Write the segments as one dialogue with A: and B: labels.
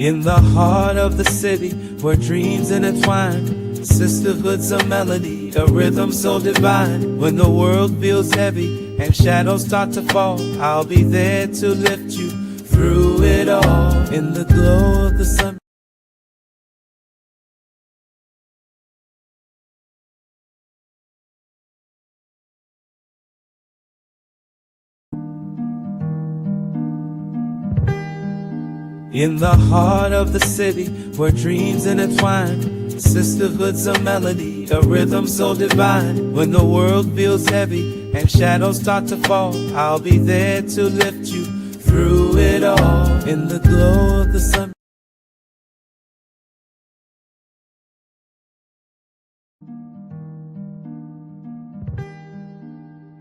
A: In the heart of the city where dreams intertwine, sisterhood's a melody, a rhythm so divine. When the world feels heavy and shadows start to fall, I'll be there to lift you through it all. In the glow of the sun. In the heart of the city where dreams intertwine, sisterhood's a melody, a rhythm so divine. When the world feels heavy and shadows start to fall, I'll be there to lift you through it all. In the glow of the sun.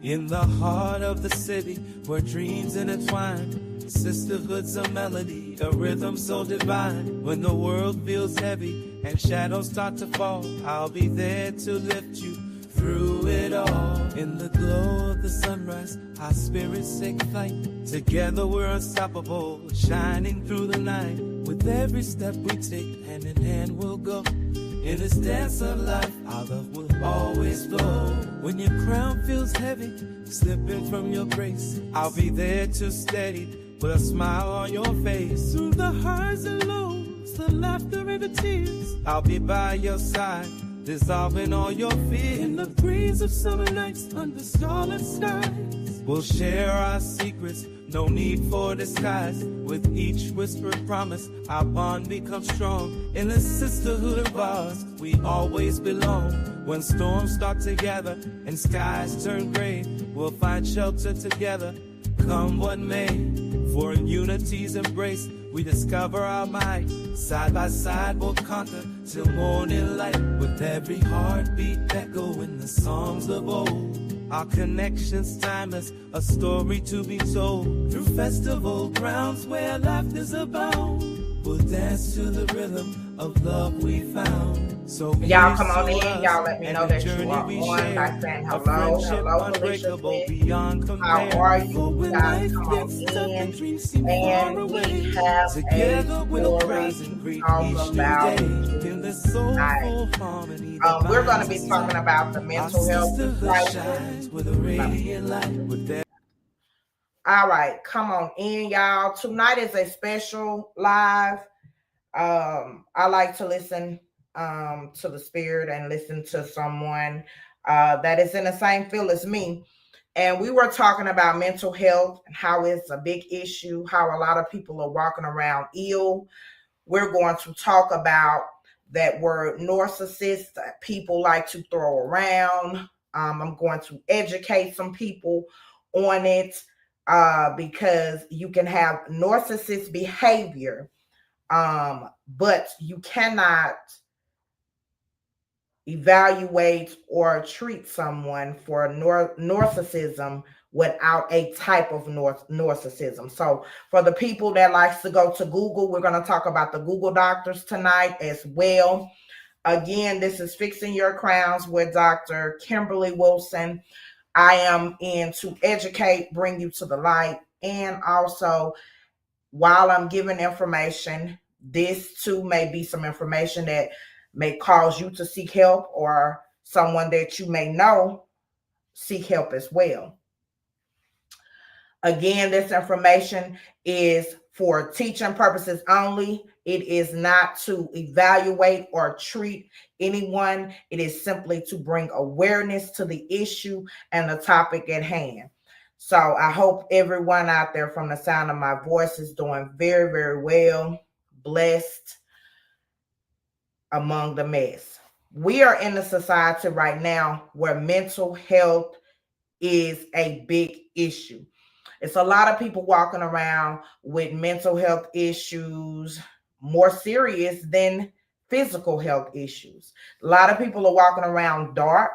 A: In the heart of the city where dreams intertwine, sisterhood's a melody, a rhythm so divine. When the world feels heavy and shadows start to fall, I'll be there to lift you through it all. In the glow of the sunrise, our spirits take flight. Together we're unstoppable, shining through the night. With every step we take, hand in hand we'll go. In this dance of life, our love will always flow. When your crown feels heavy, slipping from your grace, I'll be there to steady, with a smile on your face. Through the highs and lows, the laughter and the tears, I'll be by your side, dissolving all your fears. In the breeze of summer nights, under starlit skies, we'll share our secrets, no need for disguise. With each whispered promise, our bond becomes strong. In the sisterhood of ours, we always belong. When storms start to gather and skies turn gray, we'll find shelter together, come what may. For in unity's embrace, we discover our might. Side by side we'll conquer till morning light. With every heartbeat echoing the songs of old, our connection's timeless, a story to be told. Through festival grounds where laughter's abound, we'll dance to the rhythm of love we found. So
B: y'all come on in, y'all let me know that you are on by saying hello. Hello, Felicia. How are you? You guys come on in, and we have a story to talk about tonight. We're going to be talking about the mental health crisis. All right, come on in, y'all. Tonight is a special live. I like to listen to the spirit and listen to someone that is in the same field as me. And we were talking about mental health and how it's a big issue, how a lot of people are walking around ill. We're going to talk about that word narcissist that people like to throw around. I'm going to educate some people on it because you can have narcissist behavior, but you cannot evaluate or treat someone for narcissism without a type of narcissism. So for the people that likes to go to Google, we're going to talk about the Google doctors tonight as well. Again, this is Fixing Your Crowns with Dr. Kimberly Wilson. I am in to educate, bring you to the light, and also while I'm giving information, this too may be some information that may cause you to seek help, or someone that you may know seek help as well. Again, this information is for teaching purposes only. It is not to evaluate or treat anyone. It is simply to bring awareness to the issue and the topic at hand. So I hope everyone out there from the sound of my voice is doing very, very well, blessed among the mess. We are in a society right now where mental health is a big issue. It's a lot of people walking around with mental health issues, more serious than physical health issues. A lot of people are walking around dark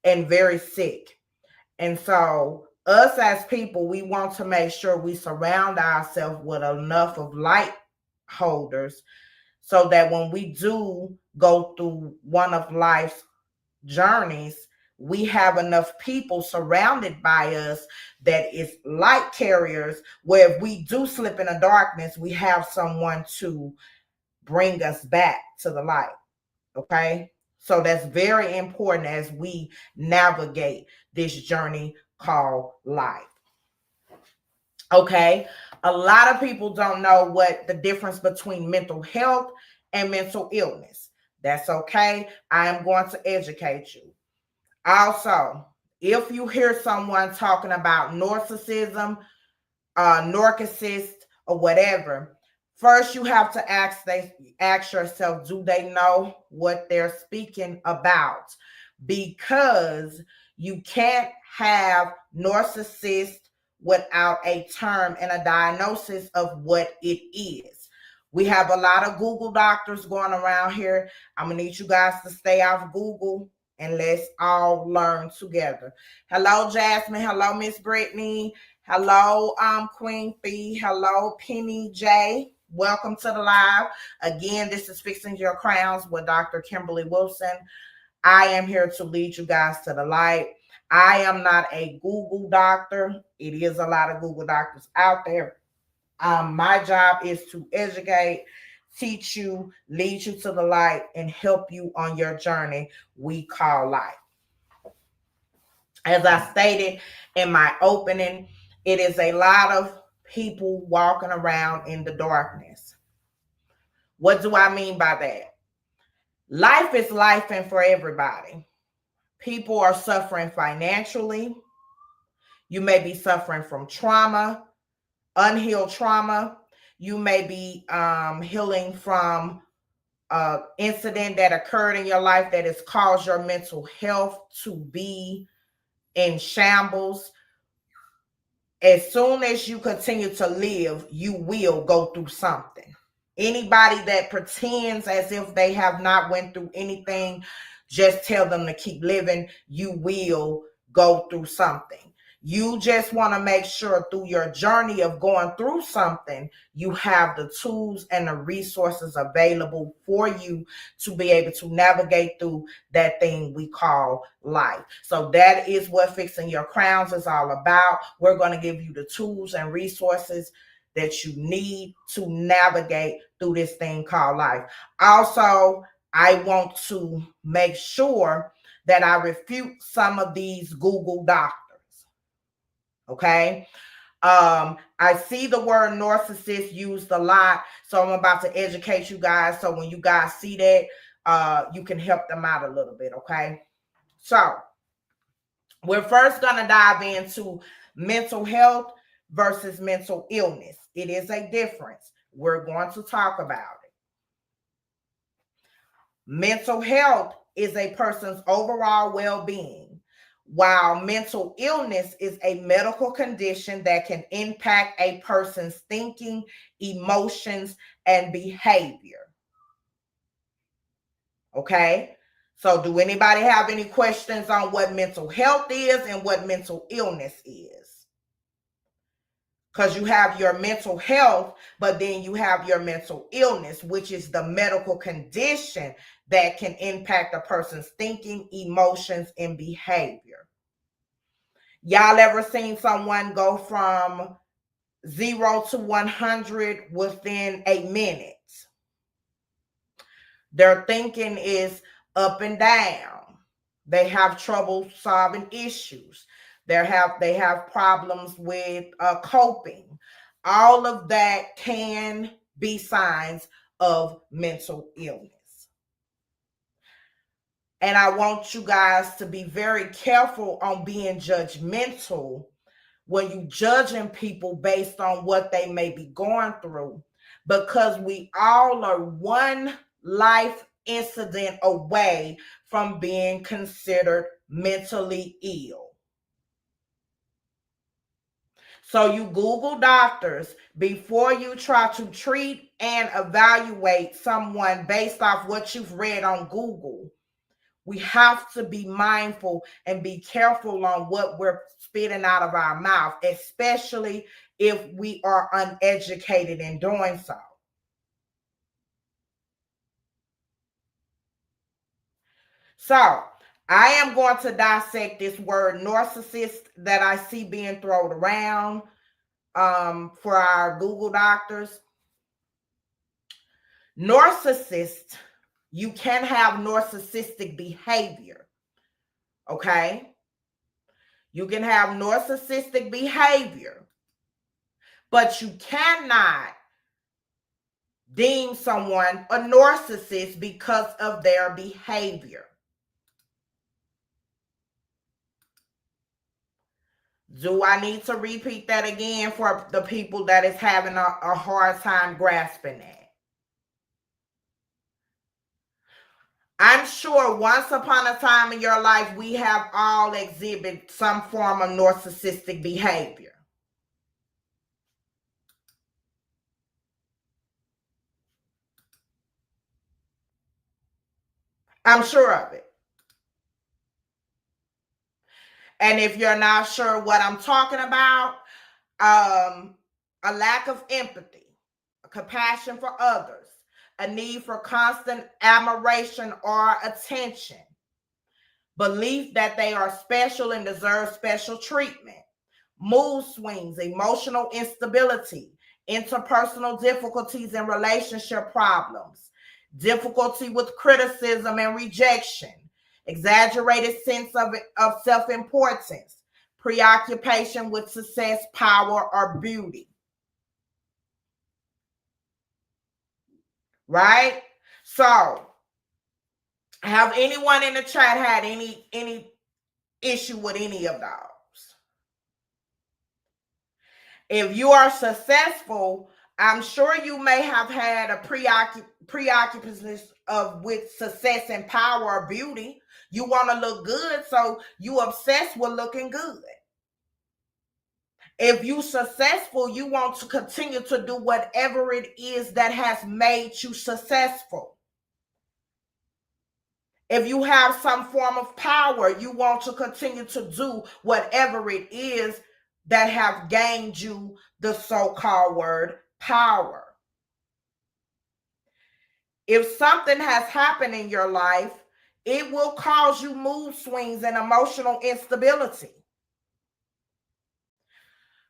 B: and very sick. And so us as people, we want to make sure we surround ourselves with enough of light holders so that when we do go through one of life's journeys, we have enough people surrounded by us that is light carriers, where if we do slip in the darkness, we have someone to bring us back to the light. Okay. So that's very important as we navigate this journey called life. Okay. A lot of people don't know what the difference between mental health and mental illness. That's okay. I am going to educate you. Also, if you hear someone talking about narcissism, narcissist, or whatever, first you have to ask yourself, do they know what they're speaking about? Because you can't have narcissist without a term and a diagnosis of what it is. We have a lot of Google doctors going around here. I'm gonna need you guys to stay off Google and let's all learn together. Hello, Jasmine. Hello, Miss Brittany. Hello, Queen Fee. Hello, Penny J. Welcome to the live. Again, this is Fixing Your Crowns with Dr. Kimberly Wilson. I am here to lead you guys to the light. I am not a Google doctor. It is a lot of Google doctors out there. My job is to educate, teach you, lead you to the light, and help you on your journey we call life. As I stated in my opening, it is a lot of people walking around in the darkness. What do I mean by that? Life is life and for everybody. People are suffering financially. You may be suffering from trauma, unhealed trauma. You may be healing from an incident that occurred in your life that has caused your mental health to be in shambles. As soon as you continue to live, you will go through something. Anybody that pretends as if they have not went through anything, just tell them to keep living. You will go through something. You just want to make sure through your journey of going through something, you have the tools and the resources available for you to be able to navigate through that thing we call life. So that is what Fixing Your Crowns is all about. We're going to give you the tools and resources that you need to navigate through this thing called life. Also, I want to make sure that I refute some of these Google doctors. Okay. I see the word narcissist used a lot, so I'm about to educate you guys. So when you guys see that, you can help them out a little bit. Okay. So we're first going to dive into mental health versus mental illness. It is a difference. We're going to talk about it. Mental health is a person's overall well-being, while mental illness is a medical condition that can impact a person's thinking, emotions, and behavior. Okay? So do anybody have any questions on what mental health is and what mental illness is? Because you have your mental health, but then you have your mental illness, which is the medical condition that can impact a person's thinking, emotions, and behavior. Y'all ever seen someone go from 0 to 100 within a minute? Their thinking is up and down. They have trouble solving issues. They have problems with coping. All of that can be signs of mental illness. And I want you guys to be very careful on being judgmental when you judging people based on what they may be going through, because we all are one life incident away from being considered mentally ill. So you Google doctors before you try to treat and evaluate someone based off what you've read on Google. We have to be mindful and be careful on what we're spitting out of our mouth, especially if we are uneducated in doing so. So I am going to dissect this word narcissist that I see being thrown around for our Google doctors. Narcissist, you can have narcissistic behavior, okay? You can have narcissistic behavior, but you cannot deem someone a narcissist because of their behavior. Do I need to repeat that again for the people that is having a hard time grasping that? I'm sure once upon a time in your life, we have all exhibited some form of narcissistic behavior. I'm sure of it. And if you're not sure what I'm talking about, a lack of empathy, a compassion for others, a need for constant admiration or attention, belief that they are special and deserve special treatment, mood swings, emotional instability, interpersonal difficulties and relationship problems, difficulty with criticism and rejection, exaggerated sense of self-importance, preoccupation with success, power, or beauty. Right? So, have anyone in the chat had any issue with any of those? If you are successful, I'm sure you may have had a preoccupation with success and power or beauty. You want to look good, so you obsessed with looking good. If you successful, you want to continue to do whatever it is that has made you successful. If you have some form of power, you want to continue to do whatever it is that have gained you the so-called word power. If something has happened in your life, it will cause you mood swings and emotional instability.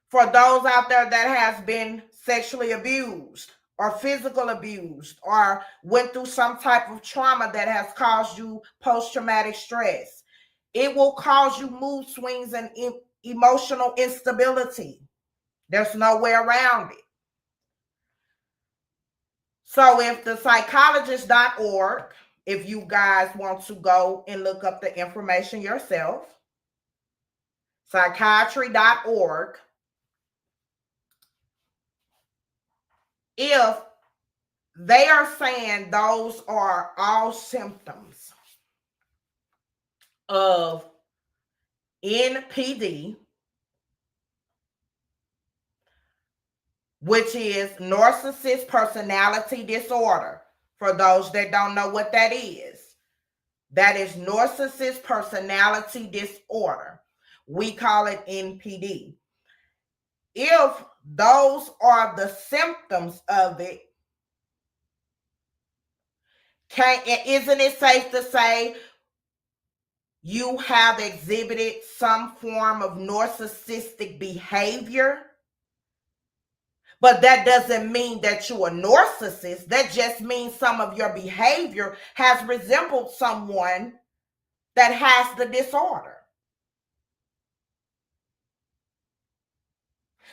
B: For those out there that has been sexually abused or physical abused or went through some type of trauma that has caused you post-traumatic stress, it will cause you mood swings and emotional instability. There's no way around it. So if the psychologist.org, if you guys want to go and look up the information yourself, psychiatry.org, if they are saying those are all symptoms of NPD, which is narcissist personality disorder. For those that don't know what that is narcissist personality disorder. We call it NPD. If those are the symptoms of it, isn't it safe to say you have exhibited some form of narcissistic behavior? But that doesn't mean that you're a narcissist. That just means some of your behavior has resembled someone that has the disorder.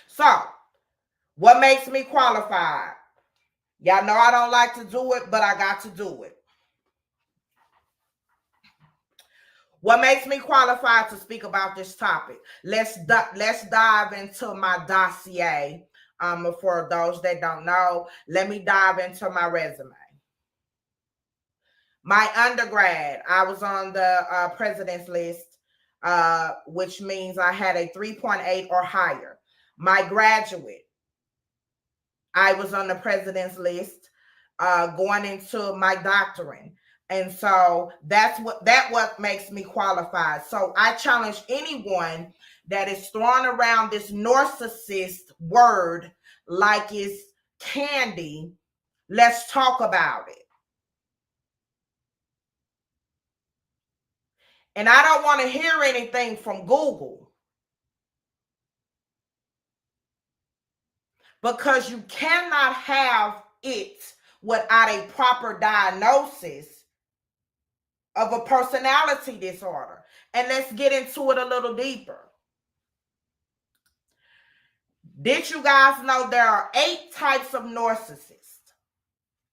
B: So, what makes me qualified? Y'all know I don't like to do it, but I got to do it. What makes me qualified to speak about this topic? Let's dive into my dossier. For those that don't know, let me dive into my resume. My undergrad, I was on the president's list, which means I had a 3.8 or higher. My graduate, I was on the president's list, going into my doctorate. And so that's what makes me qualified. So I challenge anyone that is throwing around this narcissist word like it's candy. Let's talk about it. And I don't want to hear anything from Google, because you cannot have it without a proper diagnosis of a personality disorder. And let's get into it a little deeper. Did you guys know there are 8 types of narcissists?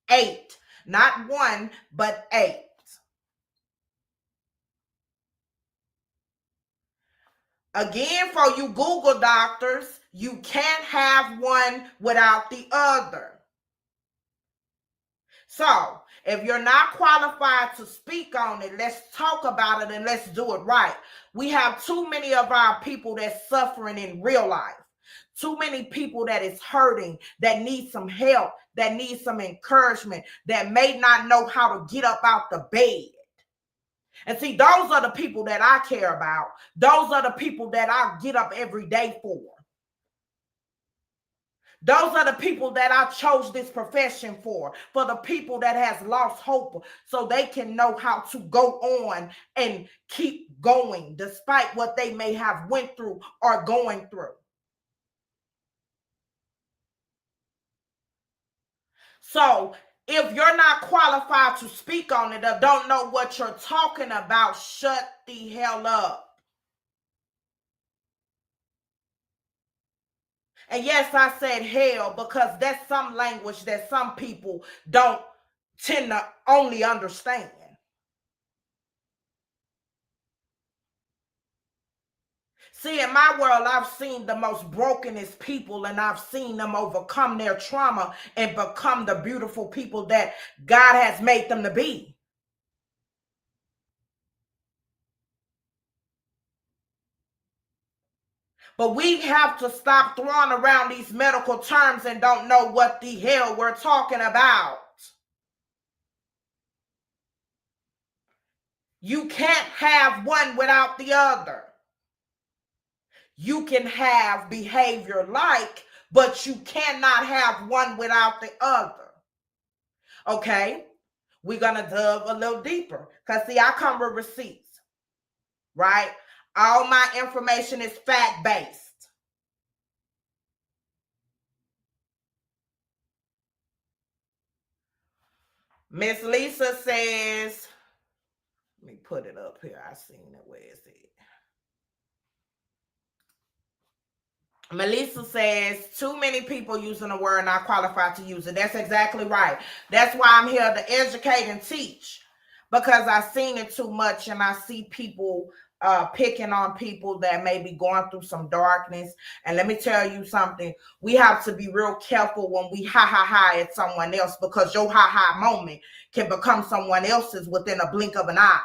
B: 8. Not 1, but 8. Again, for you Google doctors, you can't have one without the other. So, if you're not qualified to speak on it, let's talk about it and let's do it right. We have too many of our people that's suffering in real life. Too many people that is hurting, that need some help, that need some encouragement, that may not know how to get up out the bed. And see, those are the people that I care about. Those are the people that I get up every day for. Those are the people that I chose this profession for the people that has lost hope, so they can know how to go on and keep going despite what they may have went through or going through. So if you're not qualified to speak on it or don't know what you're talking about, shut the hell up. And yes, I said hell because that's some language that some people don't tend to only understand. See, in my world, I've seen the most brokenest people, and I've seen them overcome their trauma and become the beautiful people that God has made them to be. But we have to stop throwing around these medical terms and don't know what the hell we're talking about. You can't have one without the other. You can have behavior like, but you cannot have one without the other. Okay? We're going to dive a little deeper. Because, see, I come with receipts, right? All my information is fact-based. Miss Lisa says, let me put it up here. I seen it. Where is it? Melissa says, too many people using the word not qualified to use it. That's exactly right. That's why I'm here to educate and teach, because I've seen it too much, and I see people picking on people that may be going through some darkness. And let me tell you something. We have to be real careful when we ha at someone else, because your ha moment can become someone else's within a blink of an eye.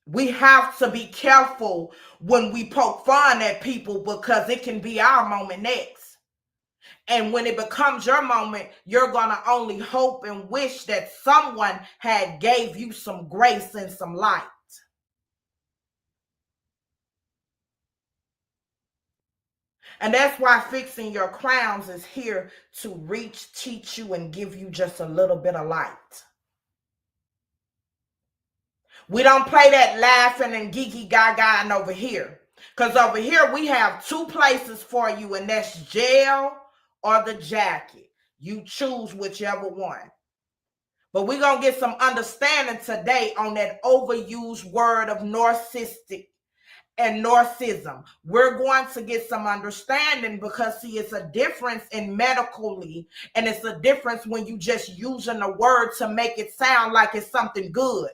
B: We have to be careful when we poke fun at people, because it can be our moment next. And when it becomes your moment, you're going to only hope and wish that someone had gave you some grace and some light. And that's why Fixing Your Crowns is here to reach, teach you, and give you just a little bit of light. We don't play that laughing and geeky gaga over here. Because over here we have 2 places for you, and that's jail or the jacket. You choose whichever one. But we're going to get some understanding today on that overused word of narcissistic and narcissism. We're going to get some understanding, because see, it's a difference in medically, and it's a difference when you just using a word to make it sound like it's something good.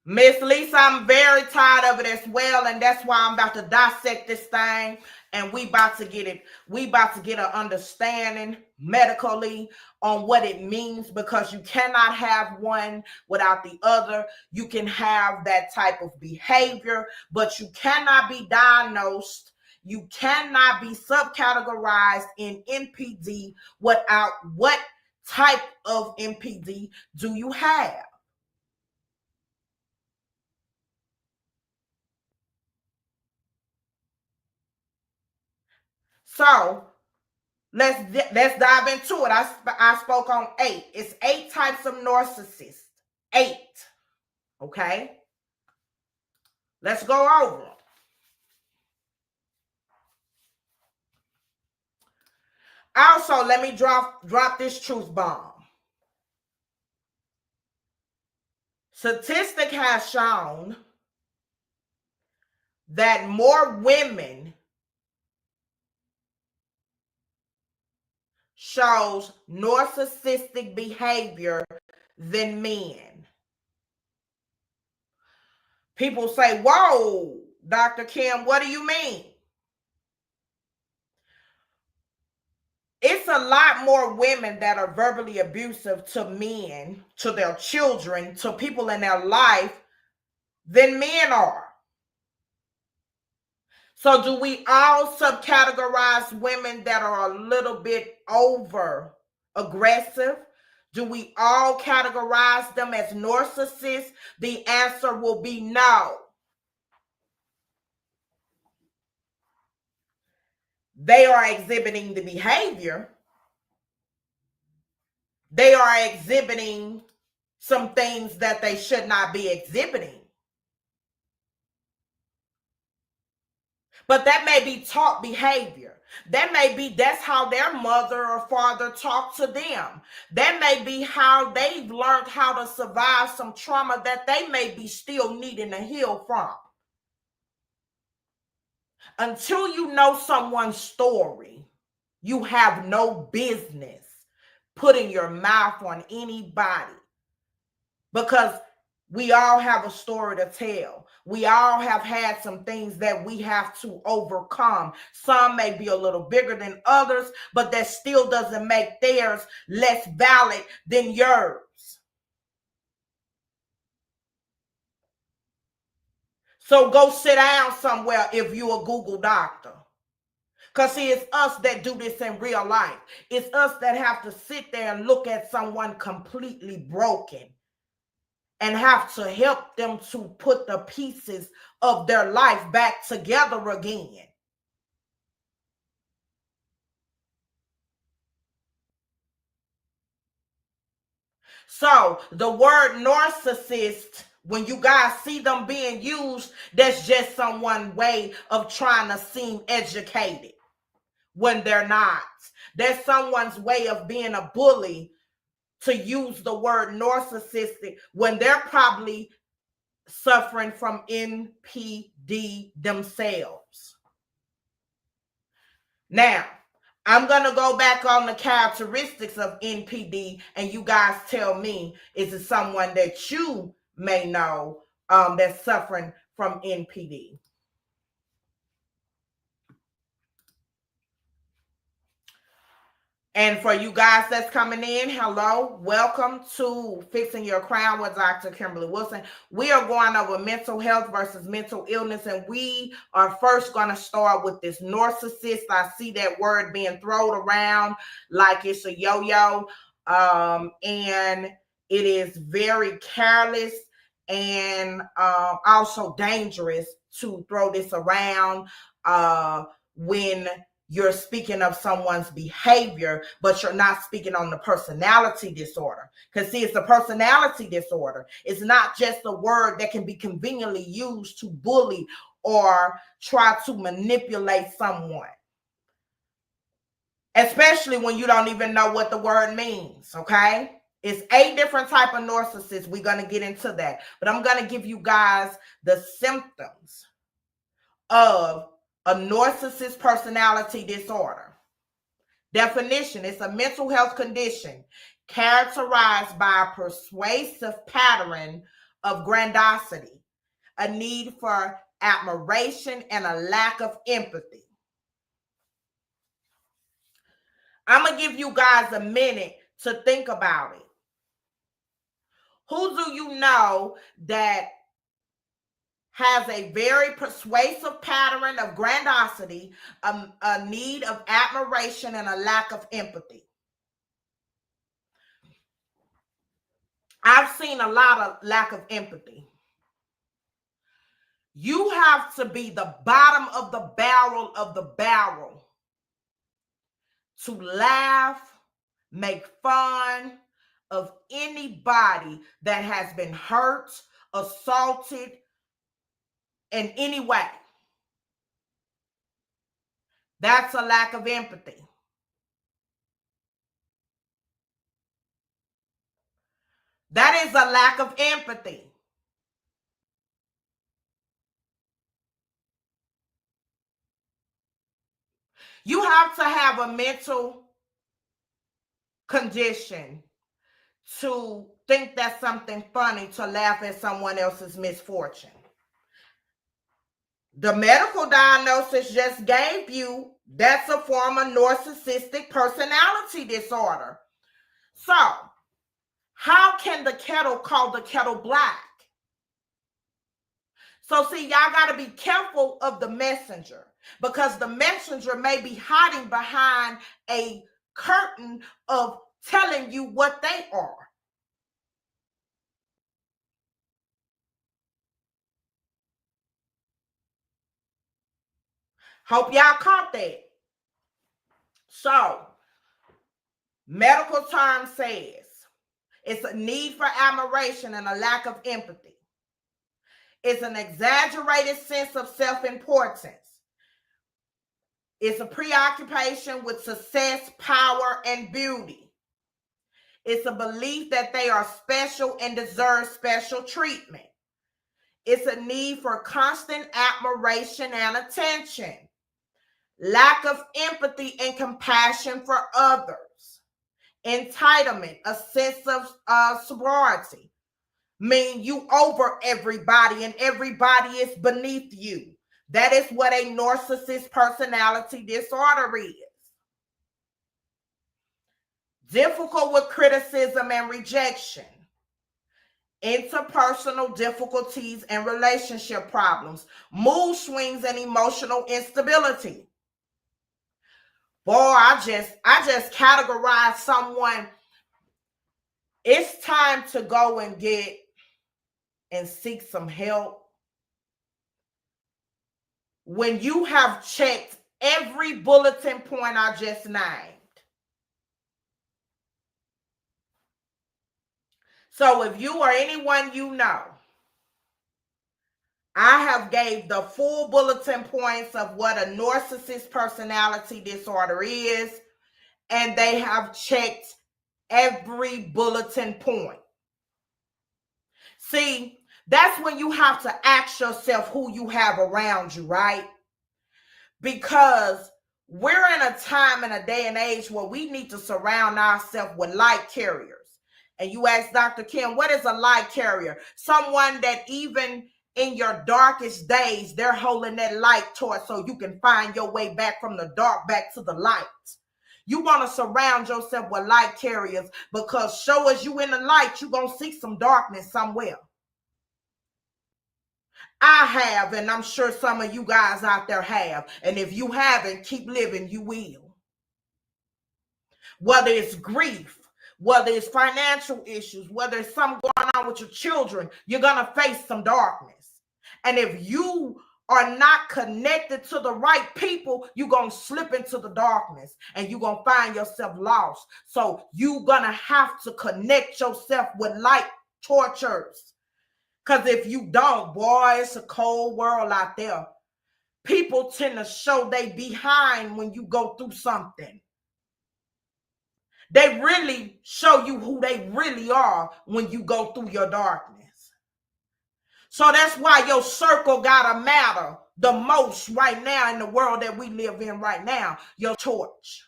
B: Miss Lisa, I'm very tired of it as well, and that's why I'm about to dissect this thing, and we about to get it. We about to get an understanding medically on what it means, because you cannot have one without the other. You can have that type of behavior, but you cannot be diagnosed. You cannot be subcategorized in NPD without what type of NPD do you have? So let's dive into it. I spoke on 8. It's 8 types of narcissists. 8. Okay. Let's go over them. Also, let me drop this truth bomb. Statistic has shown that more women shows narcissistic behavior than men. People say, whoa, Dr. Kim, what do you mean? It's a lot more women that are verbally abusive to men, to their children, to people in their life than men are. So do we all subcategorize women that are a little bit over aggressive? Do we all categorize them as narcissists? The answer will be no. They are exhibiting the behavior. They are exhibiting some things that they should not be exhibiting. But that may be taught behavior. That's how their mother or father talked to them. That may be how they've learned how to survive some trauma that they may be still needing to heal from. Until you know someone's story, you have no business putting your mouth on anybody, because we all have a story to tell. We all have had some things that we have to overcome. Some may be a little bigger than others, but that still doesn't make theirs less valid than yours. So go sit down somewhere if you're a Google doctor. Because see, it's us that do this in real life. It's us that have to sit there and look at someone completely broken and have to help them to put the pieces of their life back together again. So the word narcissist, when you guys see them being used, that's just someone's way of trying to seem educated when they're not. That's someone's way of being a bully to use the word narcissistic when they're probably suffering from NPD themselves. Now, I'm going to go back on the characteristics of NPD, and you guys tell me, is it someone that you may know that's suffering from NPD? And for you guys that's coming in, hello, welcome to Fixing Your Crown with Dr. Kimberly Wilson. We are going over mental health versus mental illness, and we are first going to start with this narcissist. I see that word being thrown around like it's a yo-yo, and it is very careless and also dangerous to throw this around when you're speaking of someone's behavior, but you're not speaking on the personality disorder. Because see, it's a personality disorder. It's not just a word that can be conveniently used to bully or try to manipulate someone, especially when you don't even know what the word means, okay? It's 8 different type of narcissists. We're going to get into that. But I'm going to give you guys the symptoms of a narcissist personality disorder. Definition: it's a mental health condition characterized by a persuasive pattern of grandiosity, a need for admiration, and a lack of empathy. I'm going to give you guys a minute to think about it. Who do you know that has a very persuasive pattern of grandiosity, a need of admiration, and a lack of empathy? I've seen a lot of lack of empathy. You have to be the bottom of the barrel to laugh, make fun of anybody that has been hurt, assaulted in any way. That's a lack of empathy. That is a lack of empathy. You have to have a mental condition to think that's something funny to laugh at someone else's misfortune. The medical diagnosis just gave you that's a form of narcissistic personality disorder. So, how can the kettle call the kettle black? So, see, y'all got to be careful of the messenger, because the messenger may be hiding behind a curtain of telling you what they are. Hope y'all caught that. So, medical term says it's a need for admiration and a lack of empathy. It's an exaggerated sense of self-importance. It's a preoccupation with success, power, and beauty. It's a belief that they are special and deserve special treatment. It's a need for constant admiration and attention. Lack of empathy and compassion for others. Entitlement, a sense of sorority. Mean you over everybody and everybody is beneath you. That is what a narcissist personality disorder is. Difficult with criticism and rejection. Interpersonal difficulties and relationship problems. Mood swings and emotional instability. Boy, I just categorize someone. It's time to go and get and seek some help when you have checked every bulletin point I just named. So if you or anyone you know, I have gave the full bulletin points of what a narcissist personality disorder is, and they have checked every bulletin point. See, that's when you have to ask yourself who you have around you, right? Because we're in a time and a day and age where we need to surround ourselves with light carriers. And you ask Dr. Kim, what is a light carrier? Someone that even in your darkest days, they're holding that light torch so you can find your way back from the dark back to the light. You want to surround yourself with light carriers, because show as you in the light, you're going to see some darkness somewhere. I have, and I'm sure some of you guys out there have. And if you haven't, keep living, you will. Whether it's grief, whether it's financial issues, whether it's something going on with your children, you're going to face some darkness. And if you are not connected to the right people, you're going to slip into the darkness and you're going to find yourself lost. So you're going to have to connect yourself with light torchers. Because if you don't, boy, it's a cold world out there. People tend to show they behind when you go through something. They really show you who they really are when you go through your darkness. So that's why your circle gotta matter the most right now in the world that we live in right now, your torch.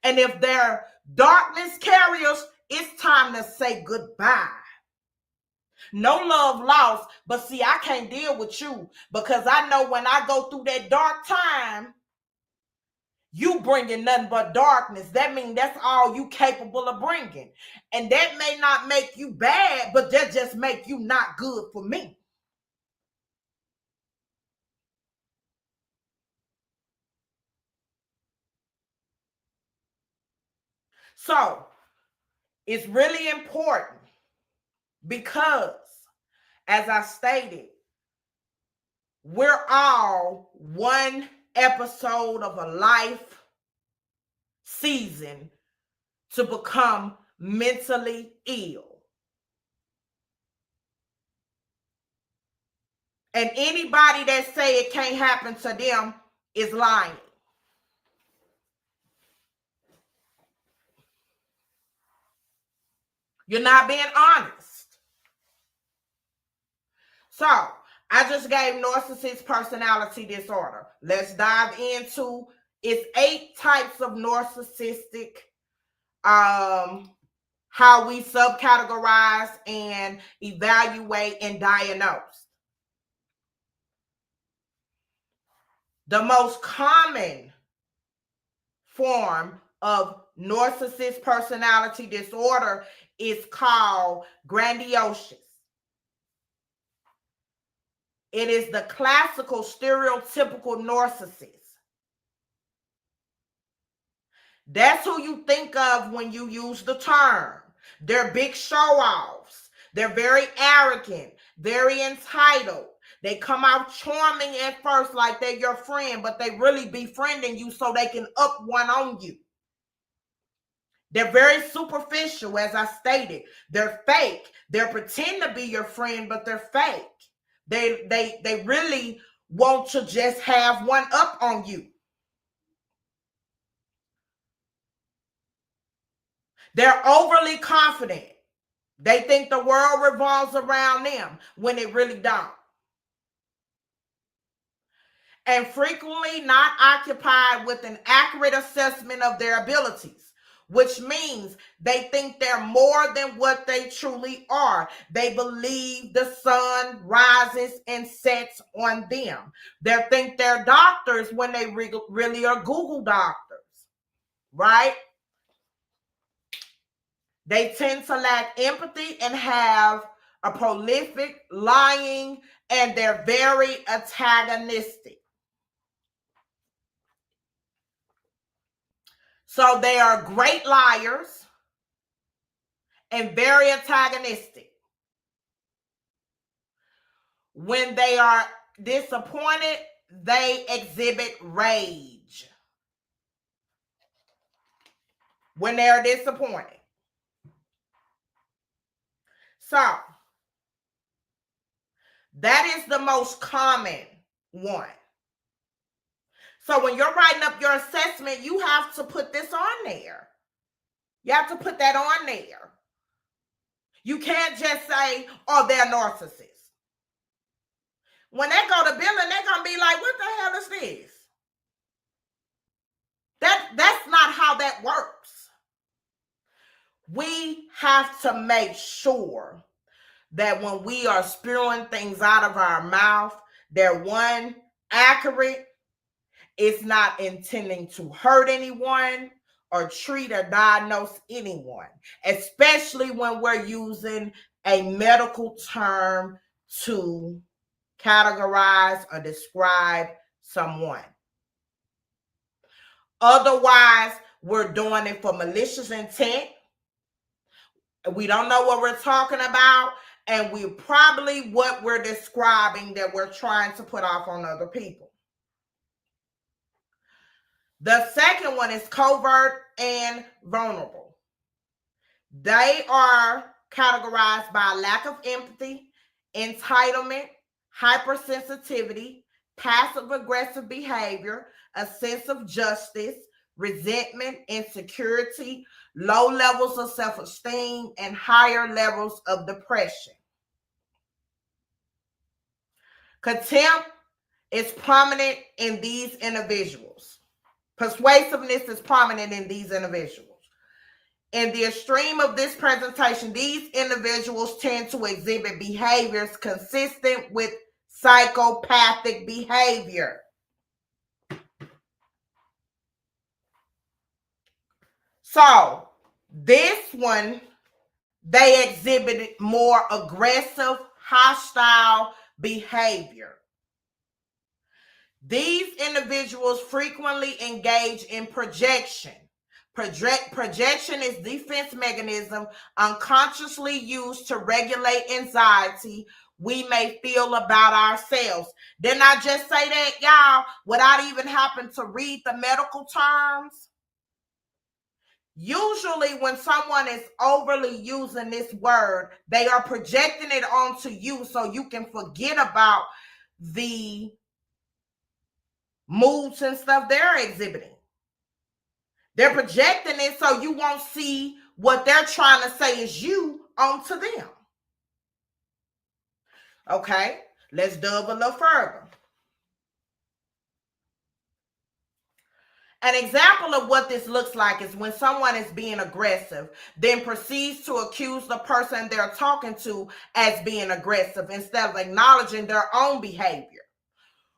B: And if they're darkness carriers, it's time to say goodbye. No love lost, but see, I can't deal with you because I know when I go through that dark time, you bringing nothing but darkness. That means that's all you capable of bringing. And that may not make you bad, but that just make you not good for me. So it's really important because, as I stated, we're all one episode of a life season to become mentally ill. And anybody that say it can't happen to them is lying. You're not being honest. So, I just gave narcissist personality disorder. Let's dive into its 8 types of narcissistic, how we subcategorize and evaluate and diagnose. The most common form of narcissist personality disorder is called grandiose. It is the classical stereotypical narcissist. That's who you think of when you use the term. They're big show-offs. They're very arrogant, very entitled. They come out charming at first like they're your friend, but they really befriending you so they can up one on you. They're very superficial, as I stated. They're fake. They pretend to be your friend, but they're fake. They really want to just have one up on you. They're overly confident. They think the world revolves around them when it really don't. And frequently not occupied with an accurate assessment of their abilities, which means they think they're more than what they truly are. They believe the sun rises and sets on them. They think they're doctors when they really are Google doctors, right? They tend to lack empathy and have a prolific lying, and they're very antagonistic. So they are great liars and very antagonistic. When they are disappointed, they exhibit rage. When they are disappointed. So, that is the most common one. So when you're writing up your assessment, you have to put this on there. You have to put that on there. You can't just say, oh, they're narcissists. When they go to billing, they're going to be like, what the hell is this? That's not how that works. We have to make sure that when we are spewing things out of our mouth, they're one, accurate. It's not intending to hurt anyone or treat or diagnose anyone, especially when we're using a medical term to categorize or describe someone. Otherwise, we're doing it for malicious intent. We don't know what we're talking about, and we probably what we're describing that we're trying to put off on other people. The second one is covert and vulnerable. They are categorized by lack of empathy, entitlement, hypersensitivity, passive-aggressive behavior, a sense of justice, resentment, insecurity, low levels of self-esteem, and higher levels of depression. Contempt is prominent in these individuals. Persuasiveness is prominent in these individuals. In the extreme of this presentation, these individuals tend to exhibit behaviors consistent with psychopathic behavior. So, this one, they exhibited more aggressive, hostile behavior. These individuals frequently engage in projection. Projection is defense mechanism unconsciously used to regulate anxiety we may feel about ourselves. Didn't I just say that, y'all, without even having to read the medical terms? Usually when someone is overly using this word, they are projecting it onto you so you can forget about the moods and stuff they're exhibiting. They're projecting it so you won't see what they're trying to say is you onto them. Okay, let's delve a little further. An example of what this looks like is when someone is being aggressive, then proceeds to accuse the person they're talking to as being aggressive instead of acknowledging their own behavior.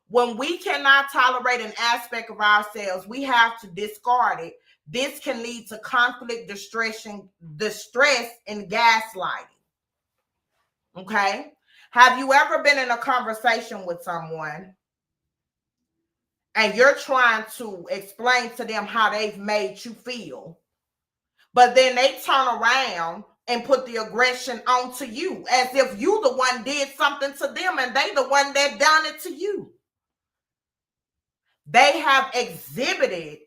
B: When we cannot tolerate an aspect of ourselves, we have to discard it. This can lead to conflict, distress, and gaslighting. Okay? Have you ever been in a conversation with someone and you're trying to explain to them how they've made you feel, but then they turn around and put the aggression onto you as if you the one did something to them and they the one that done it to you? They have exhibited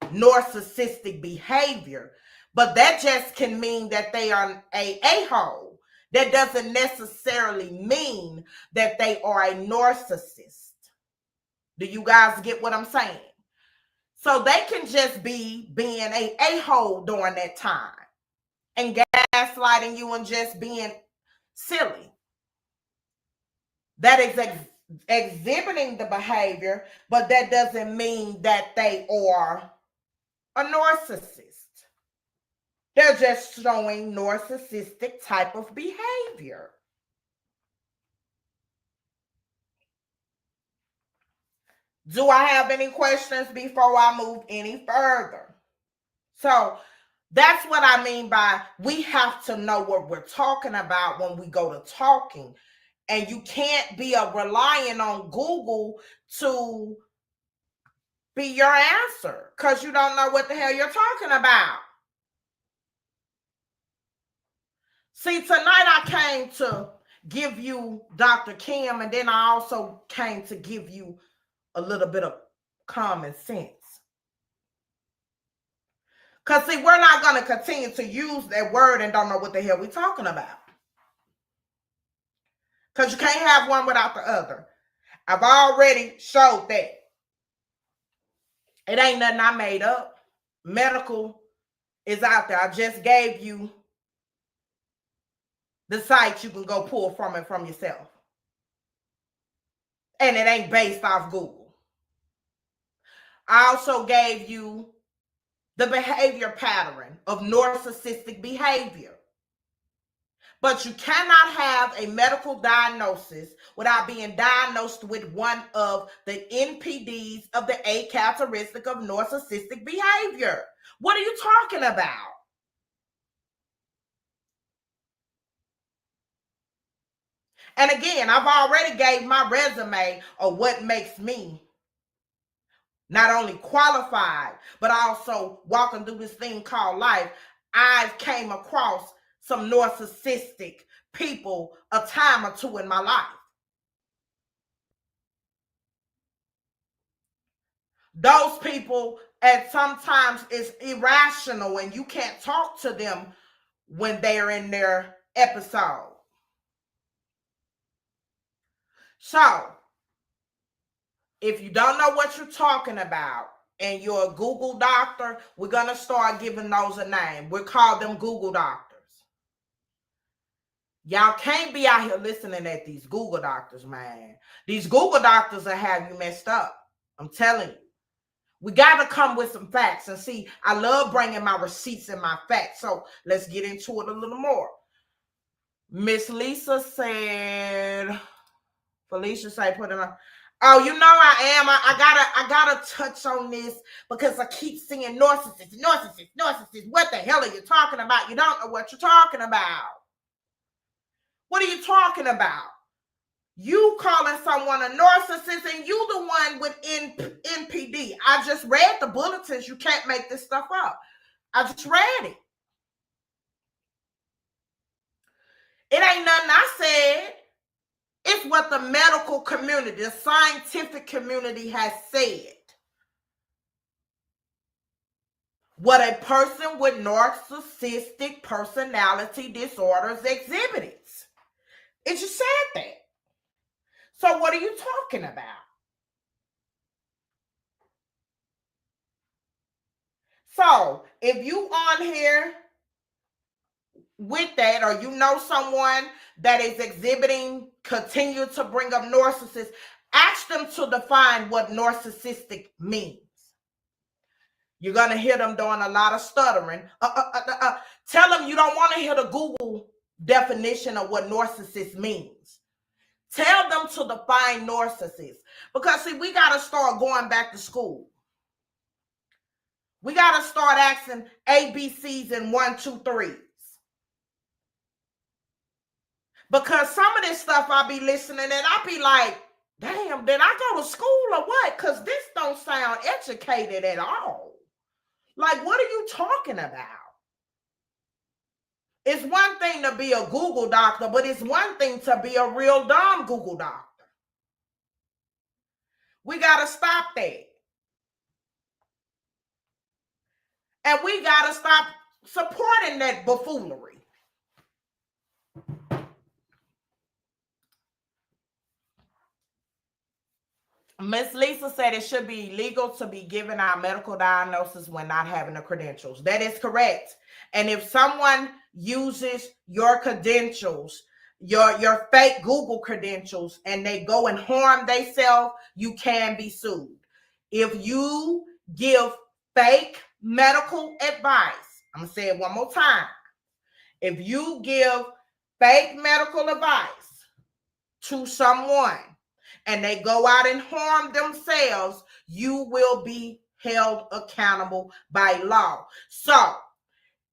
B: narcissistic behavior, but that just can mean that they are a a-hole. That doesn't necessarily mean that they are a narcissist. Do you guys get what I'm saying? So they can just be being a a-hole during that time and gaslighting you and just being silly. That is exhibiting the behavior, but that doesn't mean that they are a narcissist. They're just showing narcissistic type of behavior. Do I have any questions before I move any further? So that's what I mean by we have to know what we're talking about when we go to talking. And you can't be relying on Google to be your answer because you don't know what the hell you're talking about. See, tonight I came to give you Dr. Kim, and then I also came to give you a little bit of common sense. Because, see, we're not going to continue to use that word and don't know what the hell we're talking about. Because you can't have one without the other. I've already showed that. It ain't nothing I made up. Medical is out there. I just gave you the site you can go pull from it from yourself. And it ain't based off Google. I also gave you the behavior pattern of narcissistic behavior. But you cannot have a medical diagnosis without being diagnosed with one of the NPDs of the A characteristic of narcissistic behavior. What are you talking about? And again, I've already gave my resume of what makes me not only qualified, but also walking through this thing called life. I came across some narcissistic people a time or two in my life. Those people at sometimes is irrational and you can't talk to them when they're in their episode. So, if you don't know what you're talking about and you're a Google doctor, we're going to start giving those a name. We call them Google doctors. Y'all can't be out here listening at these Google doctors, man. These Google doctors will have you messed up. I'm telling you. We got to come with some facts. And see, I love bringing my receipts and my facts. So let's get into it a little more. Miss Lisa said, Felicia said, put it on. Oh, you know I am. I gotta touch on this because I keep seeing narcissist. What the hell are you talking about? You don't know what you're talking about. What are you talking about? You calling someone a narcissist and you the one with NPD. I just read the bulletins. You can't make this stuff up. I just read it. It ain't nothing I said. It's what the medical community, the scientific community has said. what a person with narcissistic personality disorders exhibits. It just said that. So what are you talking about? So if you on here with that, or you know someone that is exhibiting, continue to bring up narcissists, ask them to define what narcissistic means. You're going to hear them doing a lot of stuttering. Tell them you don't want to hear the Google definition of what narcissist means. Tell them to define narcissist. Because, see, we got to start going back to school. We got to start asking ABCs and 1, 2, 3s. Because some of this stuff I be listening and I be like, damn, did I go to school or what? Because this don't sound educated at all. Like, what are you talking about? It's one thing to be a Google doctor, but it's one thing to be a real dumb Google doctor. We got to stop that. And we got to stop supporting that buffoonery. Miss Lisa said it should be illegal to be given our medical diagnosis when not having the credentials. That is correct. And if someone uses your credentials, your fake Google credentials, and they go and harm themselves, you can be sued. If you give fake medical advice, I'm going to say it one more time. If you give fake medical advice to someone and they go out and harm themselves, you will be held accountable by law. So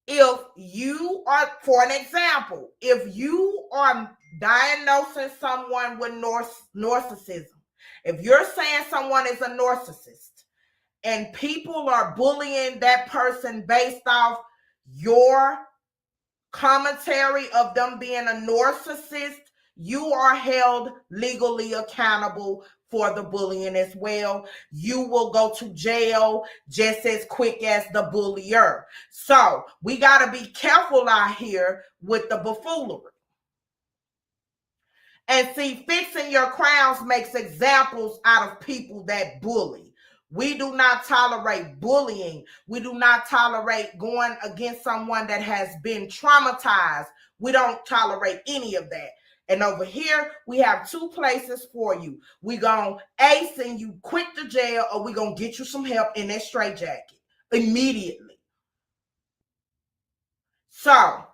B: if you are, for an example, if you are diagnosing someone with narcissism, if you're saying someone is a narcissist and people are bullying that person based off your commentary of them being a narcissist, you are held legally accountable for the bullying as well. You will go to jail just as quick as the bullier. So we got to be careful out here with the buffoonery. And see, fixing your crowns makes examples out of people that bully. We do not tolerate bullying. We do not tolerate going against someone that has been traumatized. We don't tolerate any of that. And over here, we have 2 places for you. We're going to send you quick to jail, or we're going to get you some help in that straitjacket immediately. So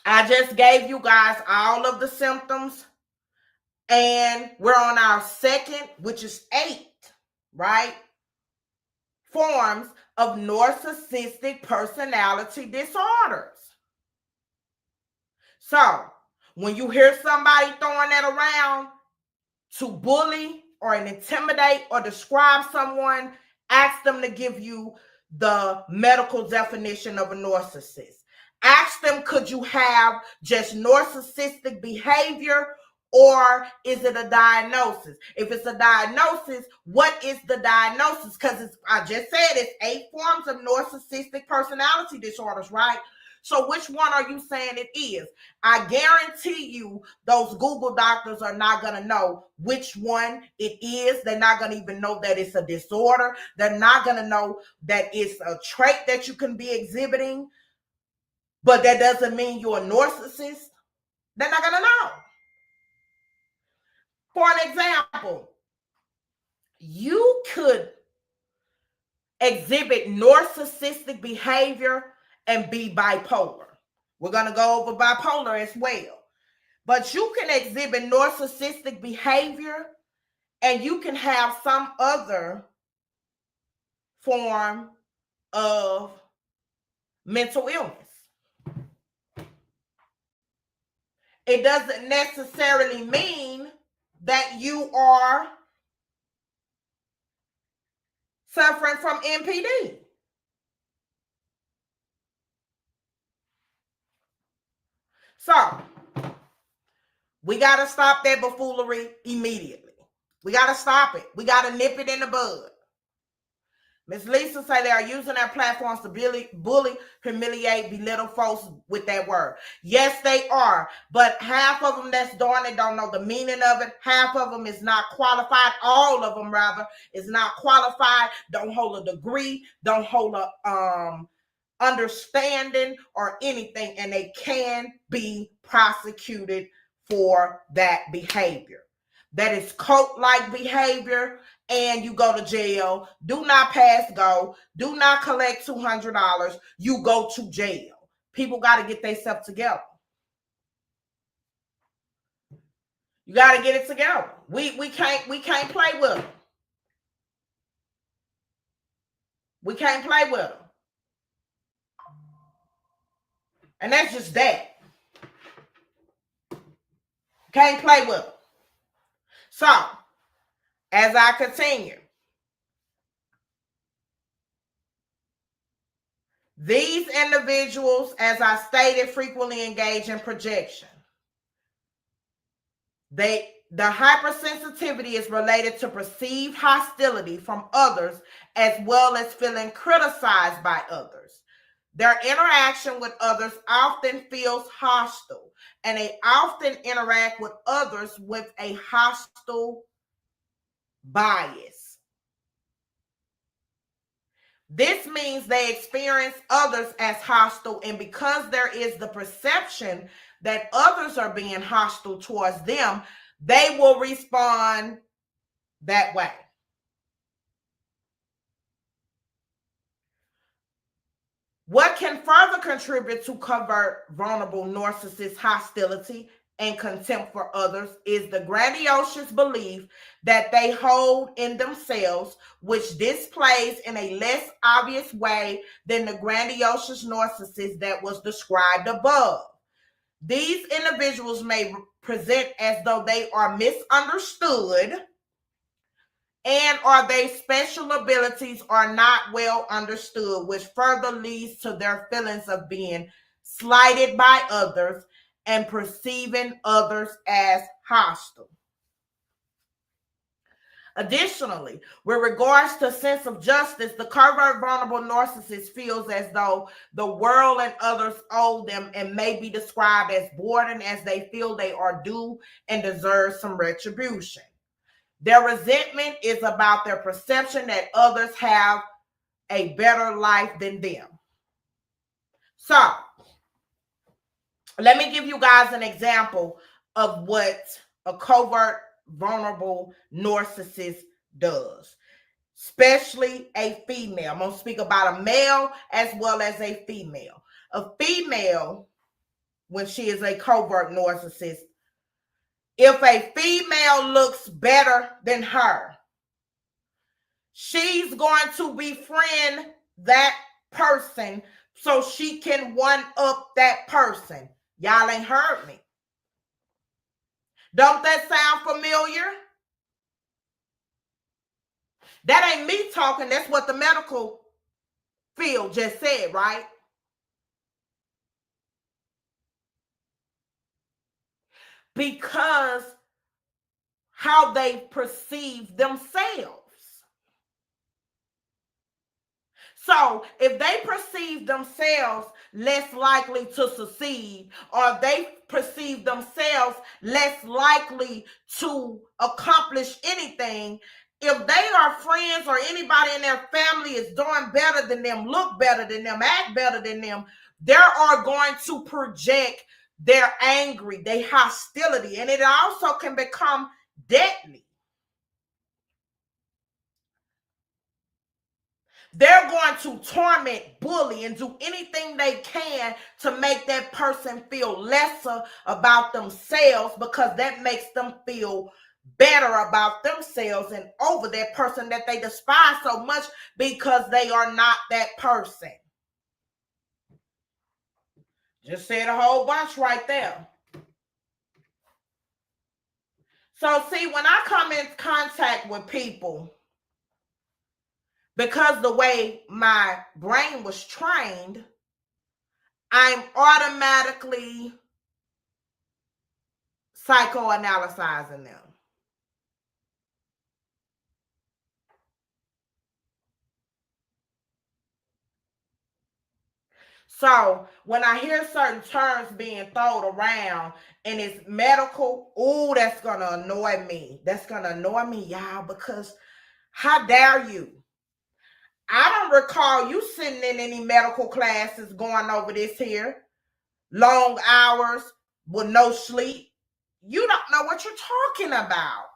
B: I just gave you guys all of the symptoms. And we're on our second, which is 8, right? Forms of narcissistic personality disorders. So when you hear somebody throwing that around to bully or intimidate or describe someone, ask them to give you the medical definition of a narcissist. Ask them, could you have just narcissistic behavior, or is it a diagnosis? If it's a diagnosis, what is the diagnosis? Because I just said it's 8 forms of narcissistic personality disorders, right? So which one are you saying it is? I guarantee you those Google doctors are not going to know which one it is. They're not going to even know that it's a disorder. They're not going to know that it's a trait that you can be exhibiting. But that doesn't mean you're a narcissist. They're not going to know. For an example, you could exhibit narcissistic behavior and be bipolar. We're going to go over bipolar as well. But you can exhibit narcissistic behavior and you can have some other form of mental illness. It doesn't necessarily mean that you are suffering from NPD. So we got to stop that buffoonery immediately. We got to stop it. We got to nip it in the bud. Miss Lisa say they are using their platforms to bully, humiliate, belittle folks with that word. Yes, they are. But half of them that's doing it don't know the meaning of it. Half of them is not qualified. All of them, rather, is not qualified. Don't hold a degree. Don't hold a understanding or anything. And they can be prosecuted for that behavior. That is cult-like behavior, and you go to jail. Do not pass go. Do not collect $200. You go to jail. People got to get themselves together. You got to get it together. We can't play with them. We can't play with them. And that's just that. Can't play with them. So, as I continue, these individuals, as I stated, frequently engage in projection. The hypersensitivity is related to perceived hostility from others, as well as feeling criticized by others. Their interaction with others often feels hostile, and they often interact with others with a hostile bias. This means they experience others as hostile, and because there is the perception that others are being hostile towards them, they will respond that way. What can further contribute to covert vulnerable narcissist hostility and contempt for others is the grandiose belief that they hold in themselves, which displays in a less obvious way than the grandiose narcissist that was described above. These individuals may present as though they are misunderstood, and or their special abilities are not well understood, which further leads to their feelings of being slighted by others and perceiving others as hostile. Additionally, with regards to sense of justice, the covert vulnerable narcissist feels as though the world and others owe them and may be described as burdened, as they feel they are due and deserve some retribution. Their resentment is about their perception that others have a better life than them. So, let me give you guys an example of what a covert vulnerable narcissist does, especially a female. I'm going to speak about a male as well as a female. A female, when she is a covert narcissist, if a female looks better than her, she's going to befriend that person so she can one up that person. Y'all ain't heard me. Don't that sound familiar? That ain't me talking. That's what the medical field just said, right? Because how they perceive themselves. So if they perceive themselves less likely to succeed, or they perceive themselves less likely to accomplish anything, if they are friends or anybody in their family is doing better than them, look better than them, act better than them, they are going to project their angry, their hostility, and it also can become deadly. They're going to torment, bully, and do anything they can to make that person feel lesser about themselves, because that makes them feel better about themselves and over that person that they despise so much, because they are not that person. Just said a whole bunch right there. So see, when I come in contact with people, because the way my brain was trained, I'm automatically psychoanalyzing them. So when I hear certain terms being thrown around and it's medical, ooh, that's gonna annoy me. That's gonna annoy me, y'all, because how dare you? I don't recall you sitting in any medical classes going over this here. Long hours with no sleep. You don't know what you're talking about.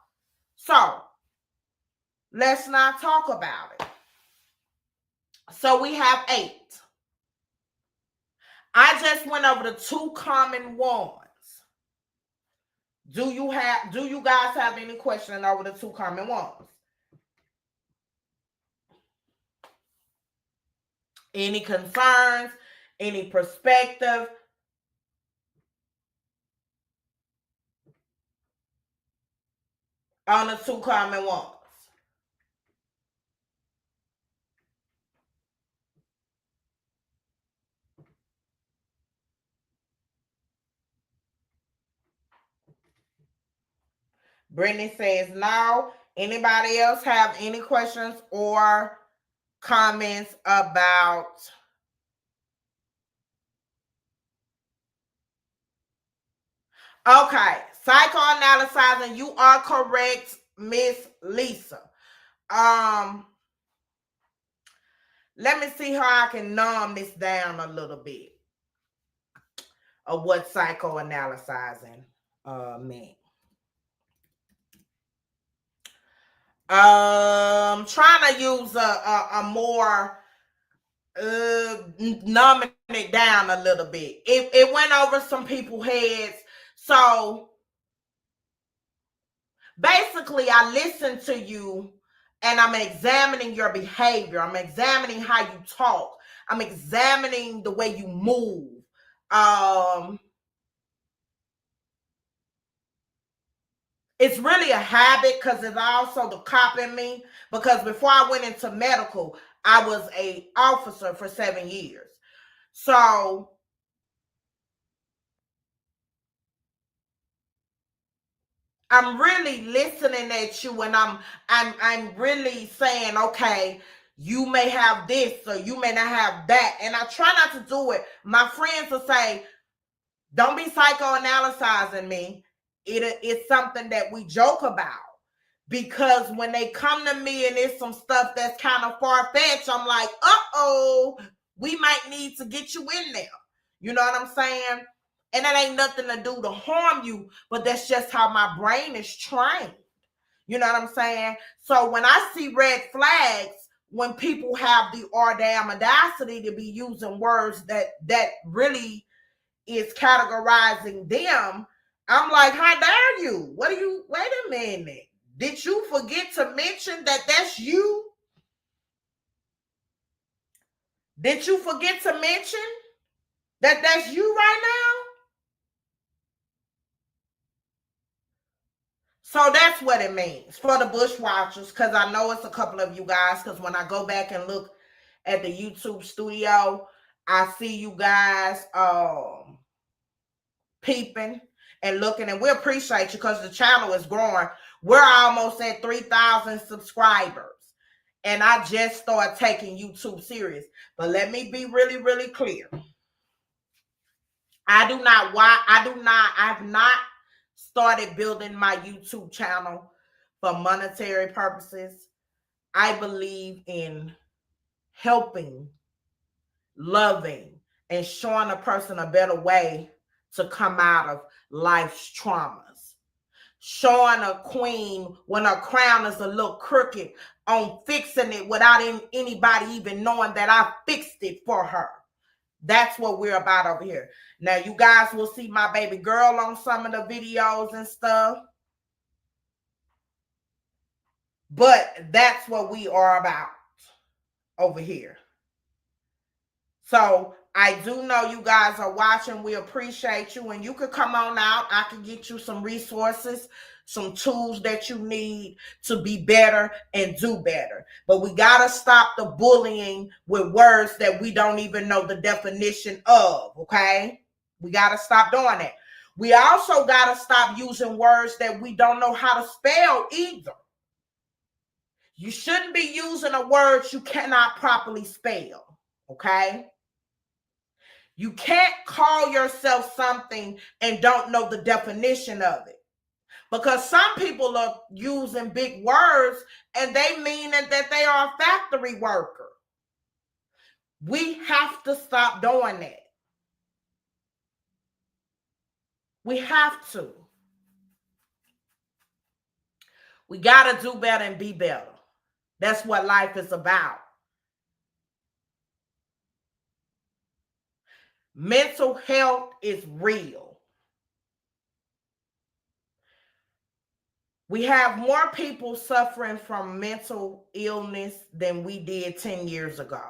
B: So let's not talk about it. So we have 8. I just went over the 2 common ones. Do you guys have any questions over the 2 common ones? Any concerns? Any perspective? On the 2 common ones? Brittany says no. Anybody else have any questions or comments about okay, psychoanalyzing? You are correct, Miss Lisa. Let me see how I can numb this down a little bit of what psychoanalyzing meant. Trying to use a more numbing it down a little bit. It went over some people's heads. So basically, I listen to you and I'm examining your behavior. I'm examining how you talk. I'm examining the way you move. It's really a habit because it's also the cop in me. Because before I went into medical, I was an officer for 7 years. So I'm really listening at you, and I'm really saying, okay, you may have this or you may not have that. And I try not to do it. My friends will say, don't be psychoanalyzing me. It's something that we joke about. Because when they come to me and it's some stuff that's kind of far-fetched, I'm like, uh-oh, we might need to get you in there. You know what I'm saying? And that ain't nothing to do to harm you, but that's just how my brain is trained. You know what I'm saying? So when I see red flags, when people have the audacity to be using words that really is categorizing them, I'm like, how dare you? What are you? Wait a minute. Did you forget to mention that that's you? Did you forget to mention that that's you right now? So that's what it means for the bushwatchers, because I know it's a couple of you guys, because when I go back and look at the YouTube studio, I see you guys peeping and looking, and we appreciate you because the channel is growing. We're almost at 3,000 subscribers. And I just started taking YouTube serious. But let me be really, really clear. I have not started building my YouTube channel for monetary purposes. I believe in helping, loving, and showing a person a better way to come out of life's traumas. Showing a queen when her crown is a little crooked on fixing it without anybody even knowing that I fixed it for her. That's what we're about over here. Now, you guys will see my baby girl on some of the videos and stuff. But that's what we are about over here. So I do know you guys are watching. We appreciate you. And you could come on out. I can get you some resources, some tools that you need to be better and do better. But we got to stop the bullying with words that we don't even know the definition of, okay? We got to stop doing that. We also got to stop using words that we don't know how to spell either. You shouldn't be using a word you cannot properly spell, okay? You can't call yourself something and don't know the definition of it. Because some people are using big words and they mean that they are a factory worker. We have to stop doing that. We have to. We got to do better and be better. That's what life is about. Mental health is real. We have more people suffering from mental illness than we did 10 years ago.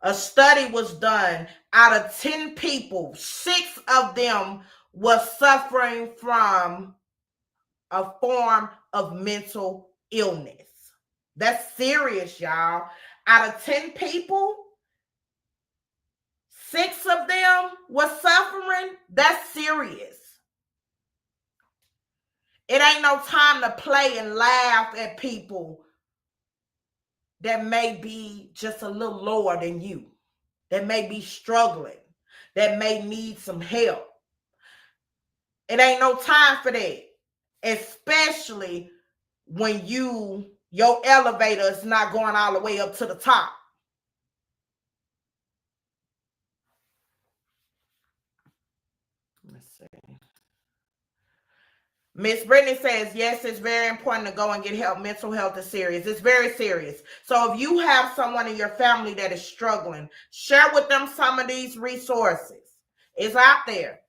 B: A study was done. Out of 10 people, 6 of them was suffering from a form of mental illness. That's serious, y'all. Out of 10 people, 6 of them was suffering. That's serious. It ain't no time to play and laugh at people that may be just a little lower than you, that may be struggling, that may need some help. It ain't no time for that, especially when your elevator is not going all the way up to the top. Let's see. Miss Brittany says, yes, it's very important to go and get help. Mental health is serious. It's very serious. So if you have someone in your family that is struggling, share with them some of these resources. It's out there.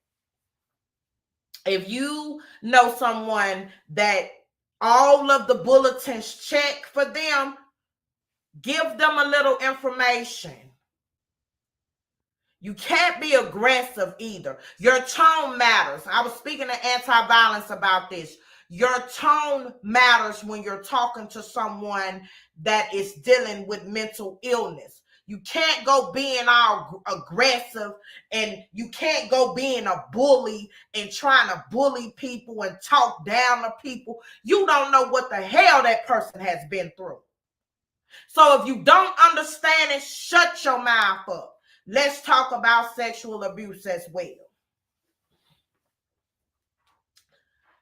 B: If you know someone that all of the bulletins check for them, give them a little information. You can't be aggressive either. Your tone matters. I was speaking to anti-violence about this. Your tone matters when you're talking to someone that is dealing with mental illness. You can't go being all aggressive, and you can't go being a bully and trying to bully people and talk down to people. You don't know what the hell that person has been through. So if you don't understand it, shut your mouth up. Let's talk about sexual abuse as well.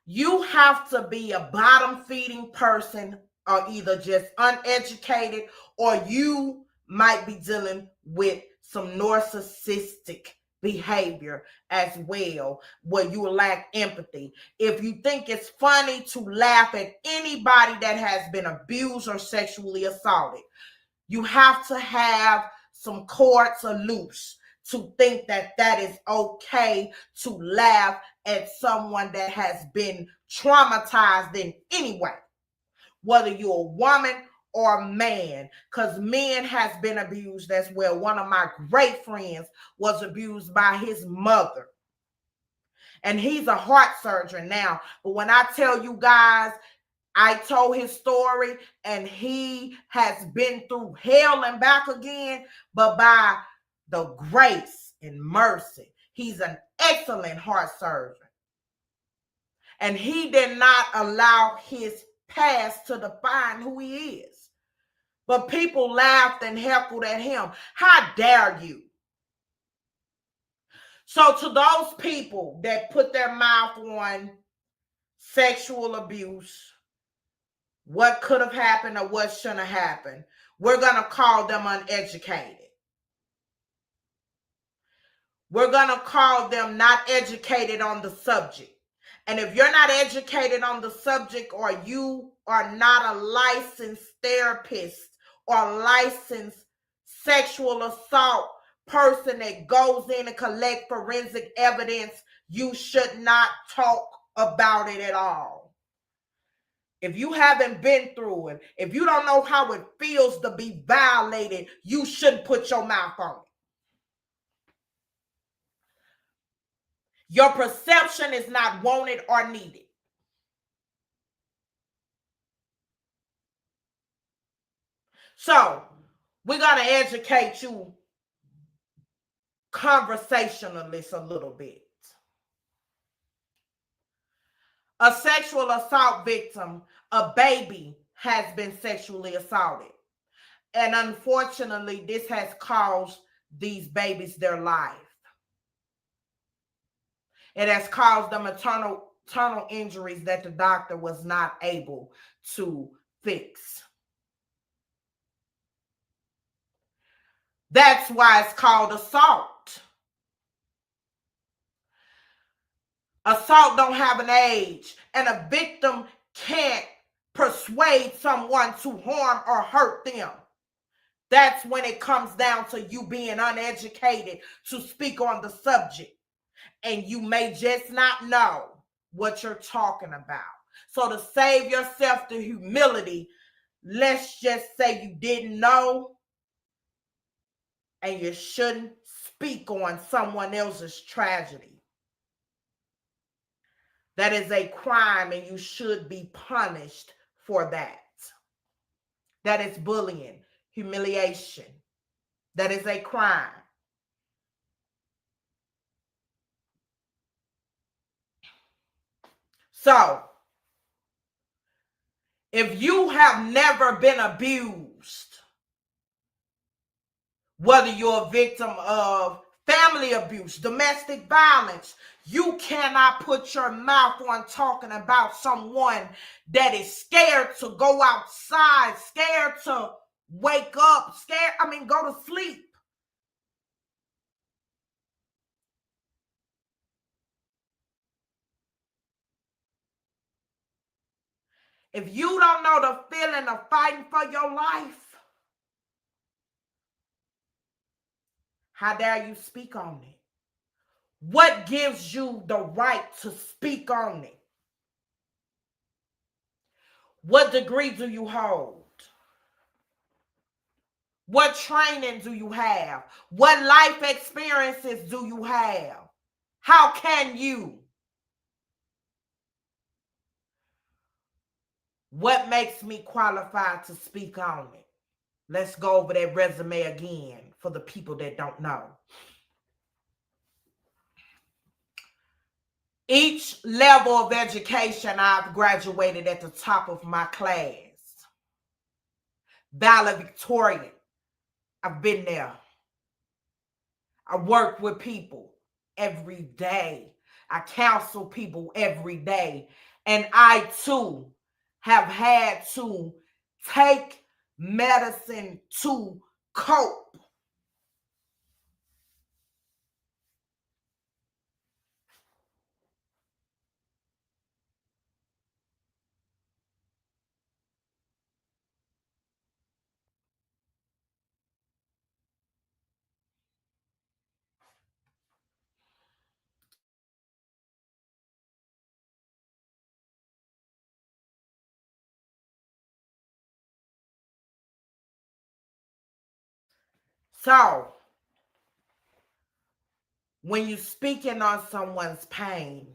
B: You have to be a bottom-feeding person, or either just uneducated, or you might be dealing with some narcissistic behavior as well, where you lack empathy. If you think it's funny to laugh at anybody that has been abused or sexually assaulted, you have to have some cords are loose to think that that is okay to laugh at someone that has been traumatized in any way, whether you're a woman or a man, because men has been abused as well. One of my great friends was abused by his mother, and he's a heart surgeon now. But when I tell you guys, I told his story, and he has been through hell and back again, but by the grace and mercy, he's an excellent heart surgeon. And he did not allow his past to define who he is. But people laughed and heckled at him. How dare you? So to those people that put their mouth on sexual abuse, what could have happened or what shouldn't have happened, we're going to call them uneducated. We're going to call them not educated on the subject. And if you're not educated on the subject, or you are not a licensed therapist or licensed sexual assault person that goes in and collect forensic evidence, you should not talk about it at all. If you haven't been through it, if you don't know how it feels to be violated, you shouldn't put your mouth on it. Your perception is not wanted or needed. So we're going to educate you conversationalists a little bit. A sexual assault victim, a baby, has been sexually assaulted. And unfortunately, this has caused these babies their life. It has caused them eternal injuries that the doctor was not able to fix. That's why it's called assault. Assault don't have an age, and a victim can't persuade someone to harm or hurt them. That's when it comes down to you being uneducated to speak on the subject, and you may just not know what you're talking about. So to save yourself the humility, let's just say you didn't know, and you shouldn't speak on someone else's tragedy. That is a crime, and you should be punished for that. That is bullying, humiliation. That is a crime. So, if you have never been abused, whether you're a victim of family abuse, domestic violence, you cannot put your mouth on talking about someone that is scared to go outside, scared to wake up, go to sleep. If you don't know the feeling of fighting for your life, how dare you speak on it? What gives you the right to speak on it? What degree do you hold? What training do you have? What life experiences do you have? How can you? What makes me qualified to speak on it? Let's go over that resume again for the people that don't know. Each level of education, I've graduated at the top of my class. Valedictorian, I've been there. I work with people every day. I counsel people every day. And I too have had to take medicine to cope. So, when you're speaking on someone's pain,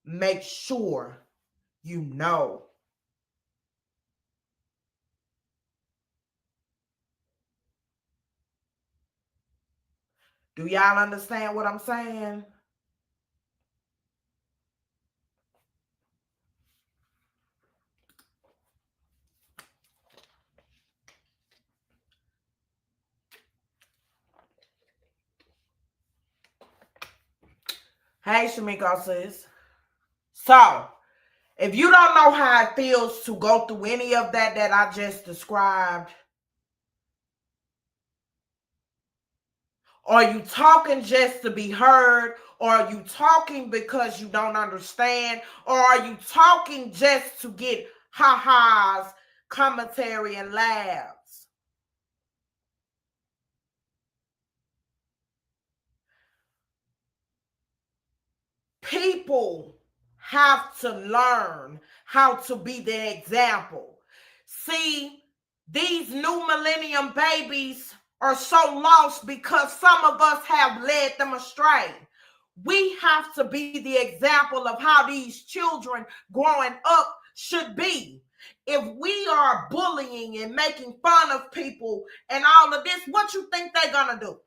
B: make sure you know. Do y'all understand what I'm saying? Hey, Shamiko sis. So, if you don't know how it feels to go through any of that I just described, are you talking just to be heard? Or are you talking because you don't understand? Or are you talking just to get ha-has, commentary, and laughs? People have to learn how to be the example. See, these new millennium babies are so lost because some of us have led them astray. We have to be the example of how these children growing up should be. If we are bullying and making fun of people and all of this, what you think they're gonna do?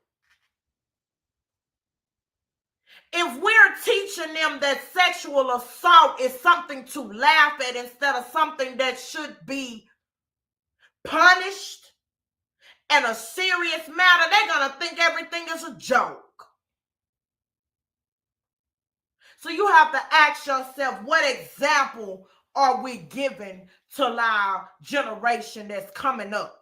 B: If we're teaching them that sexual assault is something to laugh at instead of something that should be punished and a serious matter, they're going to think everything is a joke. So you have to ask yourself, what example are we giving to our generation that's coming up?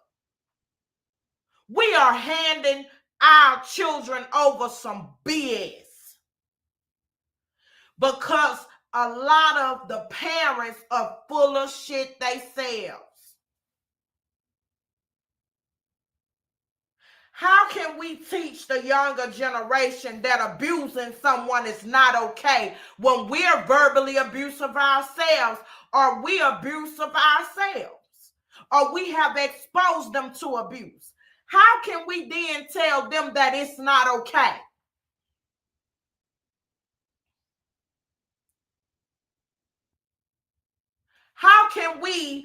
B: We are handing our children over some BS because a lot of the parents are full of shit themselves. How can we teach the younger generation that abusing someone is not okay when we're verbally abusive ourselves, or we abusive ourselves, or we have exposed them to abuse? How can we then tell them that it's not okay? How can we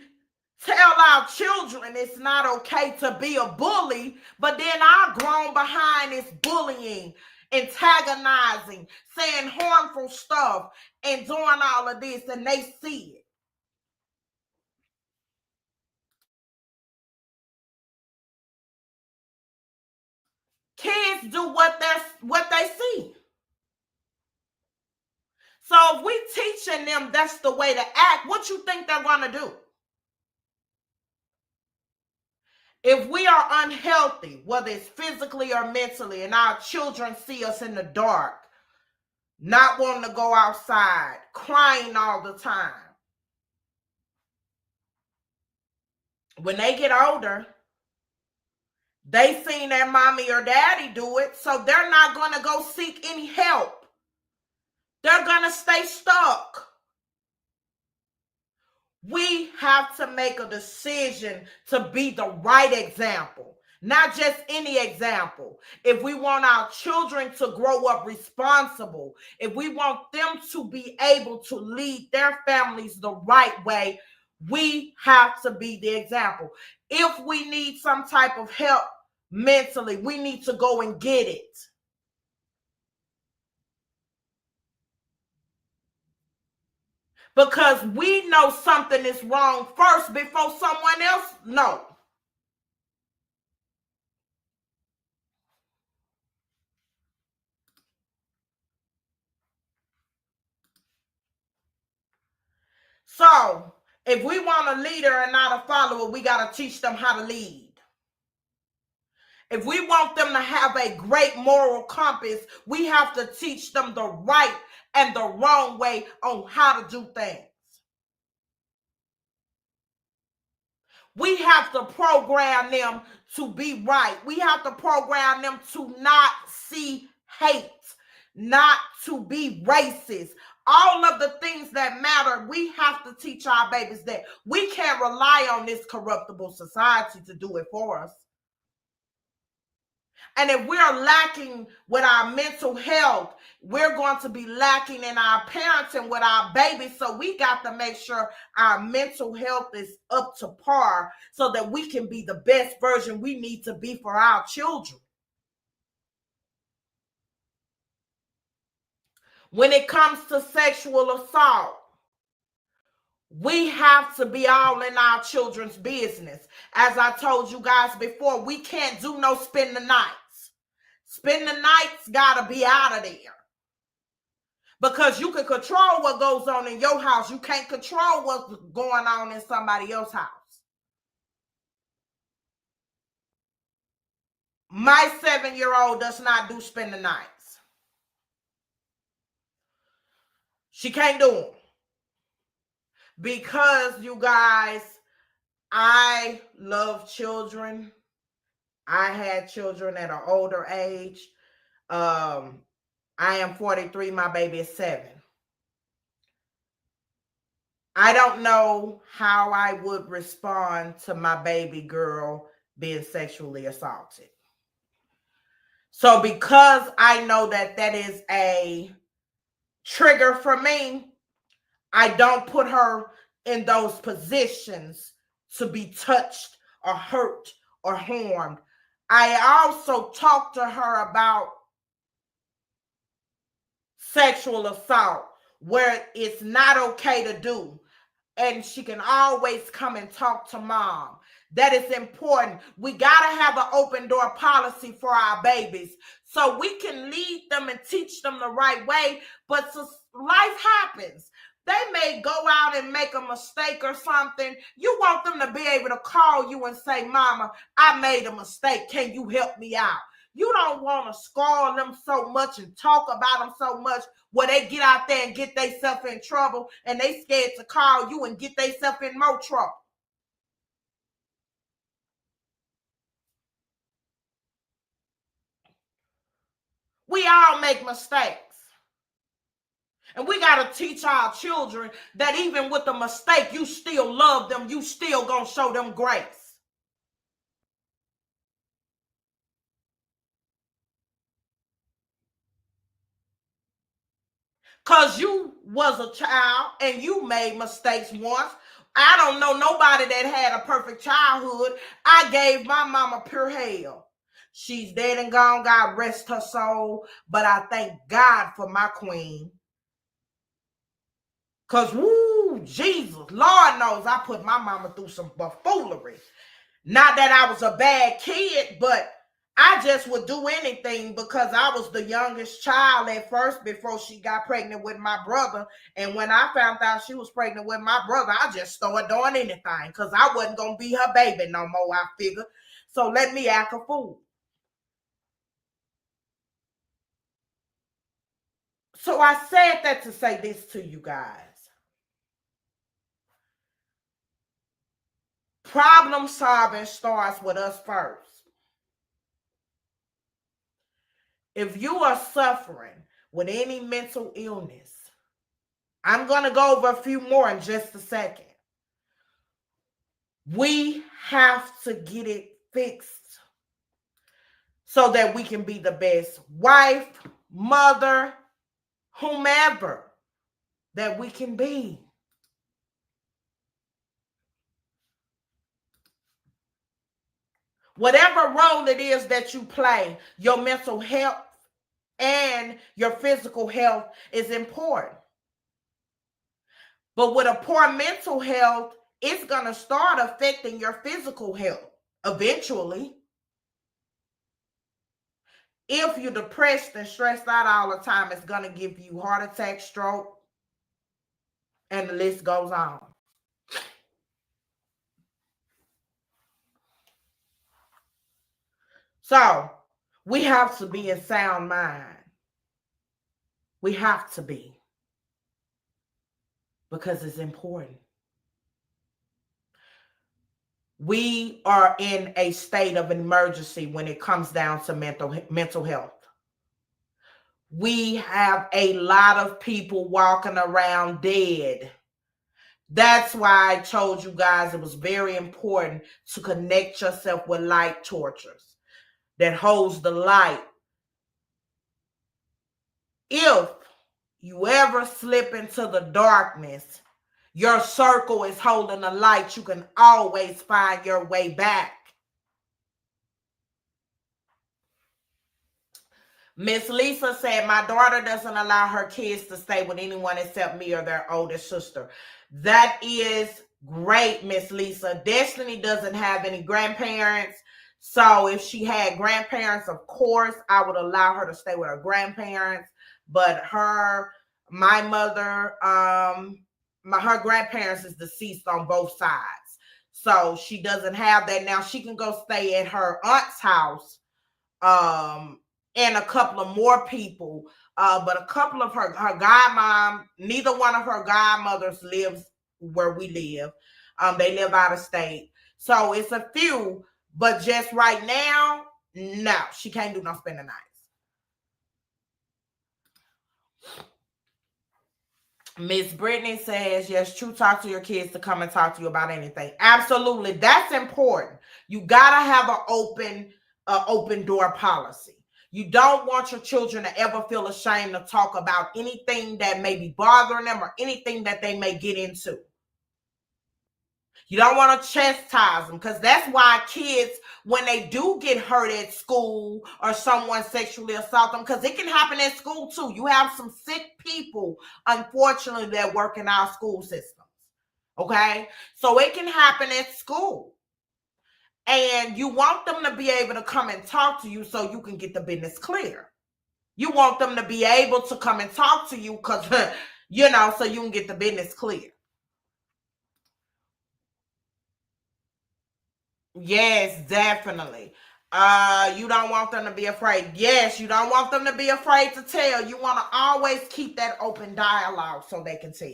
B: tell our children it's not okay to be a bully, but then our grown behind is bullying, antagonizing, saying harmful stuff, and doing all of this, and they see it? Kids do what they see. So if we teaching them that's the way to act, what you think they're going to do? If we are unhealthy, whether it's physically or mentally, and our children see us in the dark, not wanting to go outside, crying all the time, when they get older, they seen their mommy or daddy do it, so they're not going to go seek any help. They're going to stay stuck. We have to make a decision to be the right example, not just any example. If we want our children to grow up responsible, if we want them to be able to lead their families the right way, we have to be the example. If we need some type of help mentally, we need to go and get it. Because we know something is wrong first before someone else knows. So, if we want a leader and not a follower, we got to teach them how to lead. If we want them to have a great moral compass, we have to teach them the right and the wrong way on how to do things. We have to program them to be right. We have to program them to not see hate, not to be racist. All of the things that matter, we have to teach our babies that. We can't rely on this corruptible society to do it for us. And if we're lacking with our mental health, we're going to be lacking in our parenting with our babies. So we got to make sure our mental health is up to par so that we can be the best version we need to be for our children. When it comes to sexual assault, we have to be all in our children's business. As I told you guys before, we can't do no spend the nights. Spend the nights gotta be out of there. Because you can control what goes on in your house. You can't control what's going on in somebody else's house. My 7-year-old does not do spend the nights. She can't do them. Because, you guys, I love children. I had children at an older age. I am 43. My baby is 7. I don't know how I would respond to my baby girl being sexually assaulted. So because I know that that is a trigger for me, I don't put her in those positions to be touched or hurt or harmed. I also talk to her about sexual assault, where it's not okay to do. And she can always come and talk to mom. that is important. We got to have an open door policy for our babies so we can lead them and teach them the right way. But life happens. They may go out and make a mistake or something. You want them to be able to call you and say, Mama, I made a mistake. Can you help me out? You don't want to scold them so much and talk about them so much where they get out there and get themselves in trouble and they scared to call you and get themselves in more trouble. We all make mistakes. And we got to teach our children that even with a mistake, you still love them. You still going to show them grace. Because you was a child and you made mistakes once. I don't know nobody that had a perfect childhood. I gave my mama pure hell. She's dead and gone. God rest her soul. But I thank God for my queen. Because, woo, Jesus, Lord knows I put my mama through some buffoonery. Not that I was a bad kid, but I just would do anything because I was the youngest child at first before she got pregnant with my brother. And when I found out she was pregnant with my brother, I just started doing anything because I wasn't going to be her baby no more, I figured. So let me act a fool. So I said that to say this to you guys. Problem solving starts with us first. If you are suffering with any mental illness, I'm going to go over a few more in just a second. We have to get it fixed so that we can be the best wife, mother, whomever that we can be. Whatever role it is that you play, your mental health and your physical health is important. But with a poor mental health, it's going to start affecting your physical health eventually. If you're depressed and stressed out all the time, it's going to give you heart attack, stroke, and the list goes on. So we have to be in sound mind. We have to be. Because it's important. We are in a state of emergency when it comes down to mental health. We have a lot of people walking around dead. That's why I told you guys it was very important to connect yourself with light torches that holds the light. If you ever slip into the darkness, your circle is holding the light. You can always find your way back. Miss Lisa said, my daughter doesn't allow her kids to stay with anyone except me or their oldest sister. That is great, Miss Lisa. Destiny doesn't have any grandparents. So if she had grandparents, of course, I would allow her to stay with her grandparents. But my mother, her grandparents is deceased on both sides. So she doesn't have that. Now she can go stay at her aunt's house. And a couple of more people, but a couple of her godmom, neither one of her godmothers lives where we live. They live out of state. So it's a few, but just right now, no, she can't do no spending nights. Miss Brittany says, yes, true, talk to your kids to come and talk to you about anything. Absolutely. That's important. You got to have an open door policy. You don't want your children to ever feel ashamed to talk about anything that may be bothering them or anything that they may get into. You don't want to chastise them, because that's why kids, when they do get hurt at school or someone sexually assault them, because it can happen at school too. You have some sick people, unfortunately, that work in our school systems. Okay? So it can happen at school. And you want them to be able to come and talk to you so you can get the business clear. You want them to be able to come and talk to you because, so you can get the business clear. Yes, definitely. You don't want them to be afraid. Yes, you don't want them to be afraid to tell. You want to always keep that open dialogue so they can tell.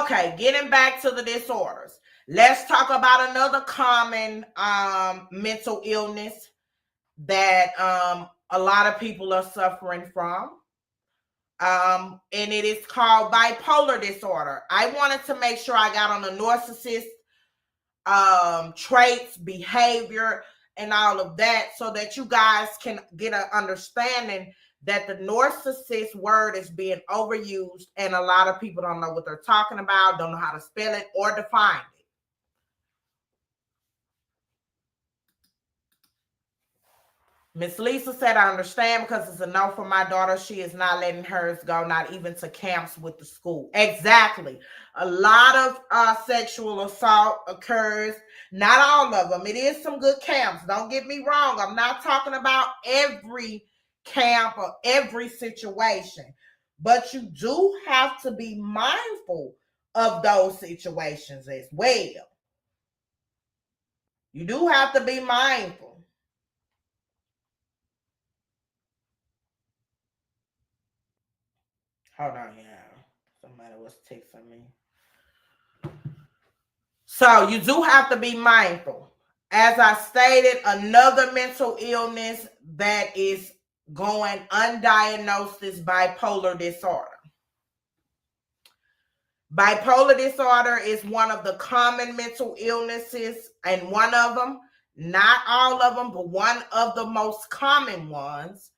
B: Okay, getting back to the disorders. Let's talk about another common mental illness that a lot of people are suffering from. And it is called bipolar disorder. I wanted to make sure I got on the narcissist traits, behavior, and all of that so that you guys can get an understanding that the narcissist word is being overused and a lot of people don't know what they're talking about, don't know how to spell it or define it. Miss Lisa said, I understand because it's a no for my daughter. She is not letting hers go, not even to camps with the school. Exactly. A lot of sexual assault occurs. Not all of them. It is some good camps. Don't get me wrong. I'm not talking about every camp or every situation. But you do have to be mindful of those situations as well. You do have to be mindful. Hold on, yeah. Somebody was texting me. So you do have to be mindful. As I stated, another mental illness that is going undiagnosed is bipolar disorder. Bipolar disorder is one of the common mental illnesses, and one of them, not all of them, but one of the most common ones.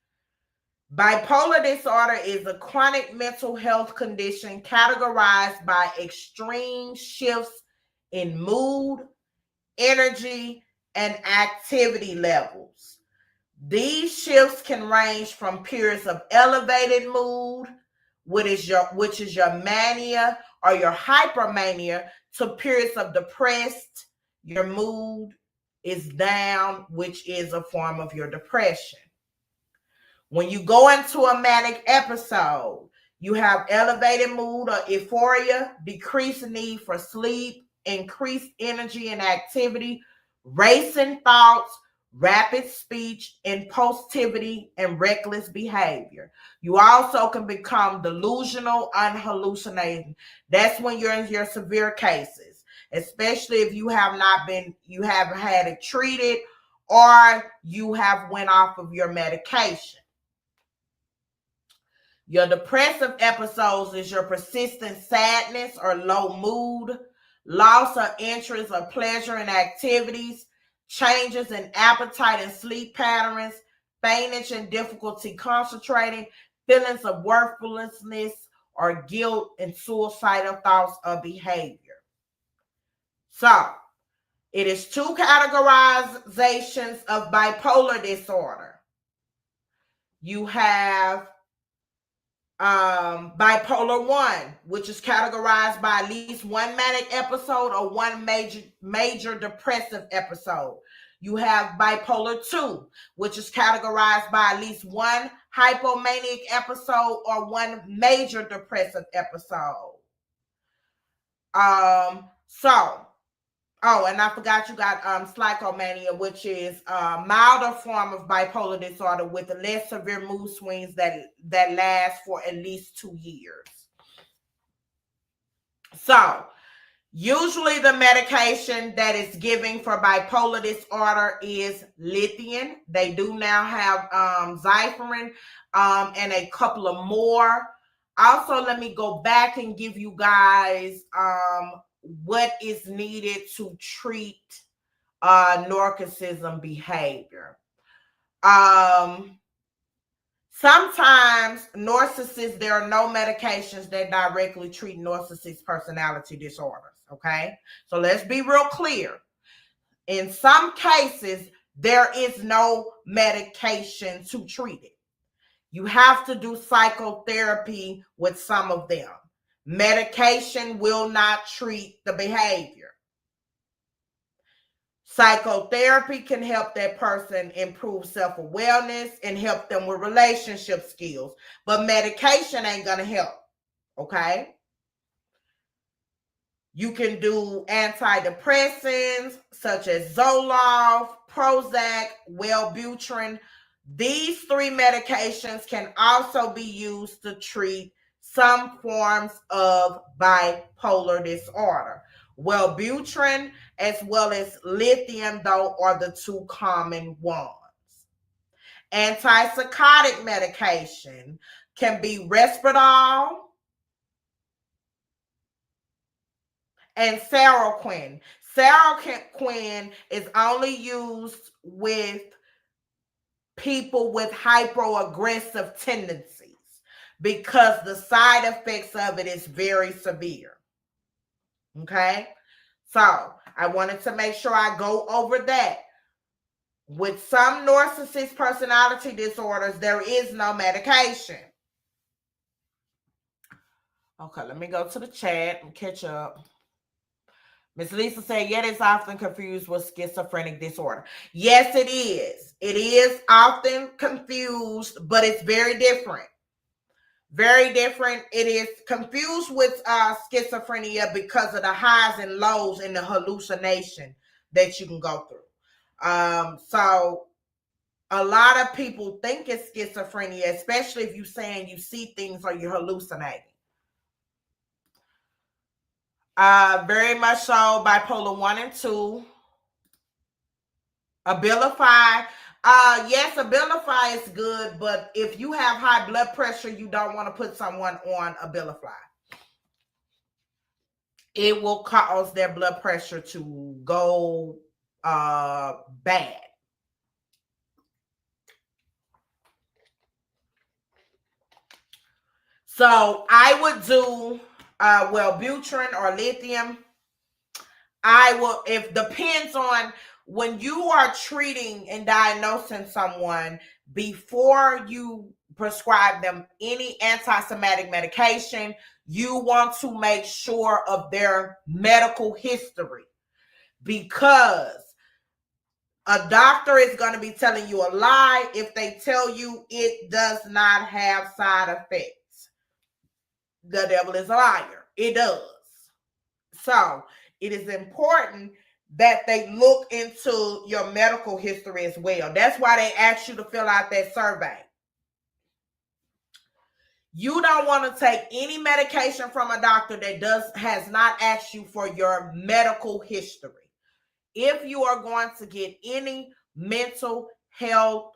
B: Bipolar disorder is a chronic mental health condition categorized by extreme shifts in mood, energy, and activity levels. These shifts can range from periods of elevated mood, which is your mania or your hypermania, to periods of depressed. Your mood is down, which is a form of your depression. When you go into a manic episode, you have elevated mood or euphoria, decreased need for sleep, increased energy and activity, racing thoughts, rapid speech, impulsivity, and reckless behavior. You also can become delusional and hallucinating. That's when you're in your severe cases, especially if you haven't had it treated or you have went off of your medication. Your depressive episodes is your persistent sadness or low mood, loss of interest or pleasure in activities, changes in appetite and sleep patterns, faintness and difficulty concentrating, feelings of worthlessness or guilt, and suicidal thoughts or behavior. So, it is two categorizations of bipolar disorder. You have bipolar 1, which is categorized by at least one manic episode or one major depressive episode. You have bipolar 2, which is categorized by at least one hypomanic episode or one major depressive episode. And I forgot you got psychomania, which is a milder form of bipolar disorder with less severe mood swings that last for at least 2 years. So, usually the medication that is given for bipolar disorder is lithium. They do now have Zyferin and a couple of more. Also, let me go back and give you guys what is needed to treat narcissism behavior. Sometimes narcissists, there are no medications that directly treat narcissist personality disorders. Okay, so let's be real clear. In some cases, there is no medication to treat it. You have to do psychotherapy with some of them. Medication will not treat the behavior. Psychotherapy can help that person improve self-awareness and help them with relationship skills. But medication ain't going to help, okay? You can do antidepressants such as Zoloft, Prozac, Wellbutrin. These three medications can also be used to treat some forms of bipolar disorder. Wellbutrin as well as lithium, though, are the two common ones. Antipsychotic medication can be Risperdal and Seroquel. Seroquel is only used with people with hypoaggressive tendencies because the side effects of it is very severe. Okay? So I wanted to make sure I go over that. With some narcissist personality disorders, there is no medication. Okay, let me go to the chat and catch up. Miss Lisa said, yet it's often confused with schizophrenic disorder. Yes, it is. It is often confused, but it's very different. Very different. It is confused with schizophrenia because of the highs and lows and the hallucination that you can go through. So a lot of people think it's schizophrenia, especially if you're saying you see things or you're hallucinating. Very much so bipolar 1 and 2. Abilify. Yes, Abilify is good, but if you have high blood pressure, you don't want to put someone on Abilify. It will cause their blood pressure to go bad. So I would do Wellbutrin or lithium. It depends on when you are treating and diagnosing someone, before you prescribe them any anti-somatic medication, you want to make sure of their medical history, because a doctor is going to be telling you a lie if they tell you it does not have side effects. The devil is a liar. It does. So it is important that they look into your medical history as well. That's why they ask you to fill out that survey. You don't want to take any medication from a doctor that has not asked you for your medical history. If you are going to get any mental health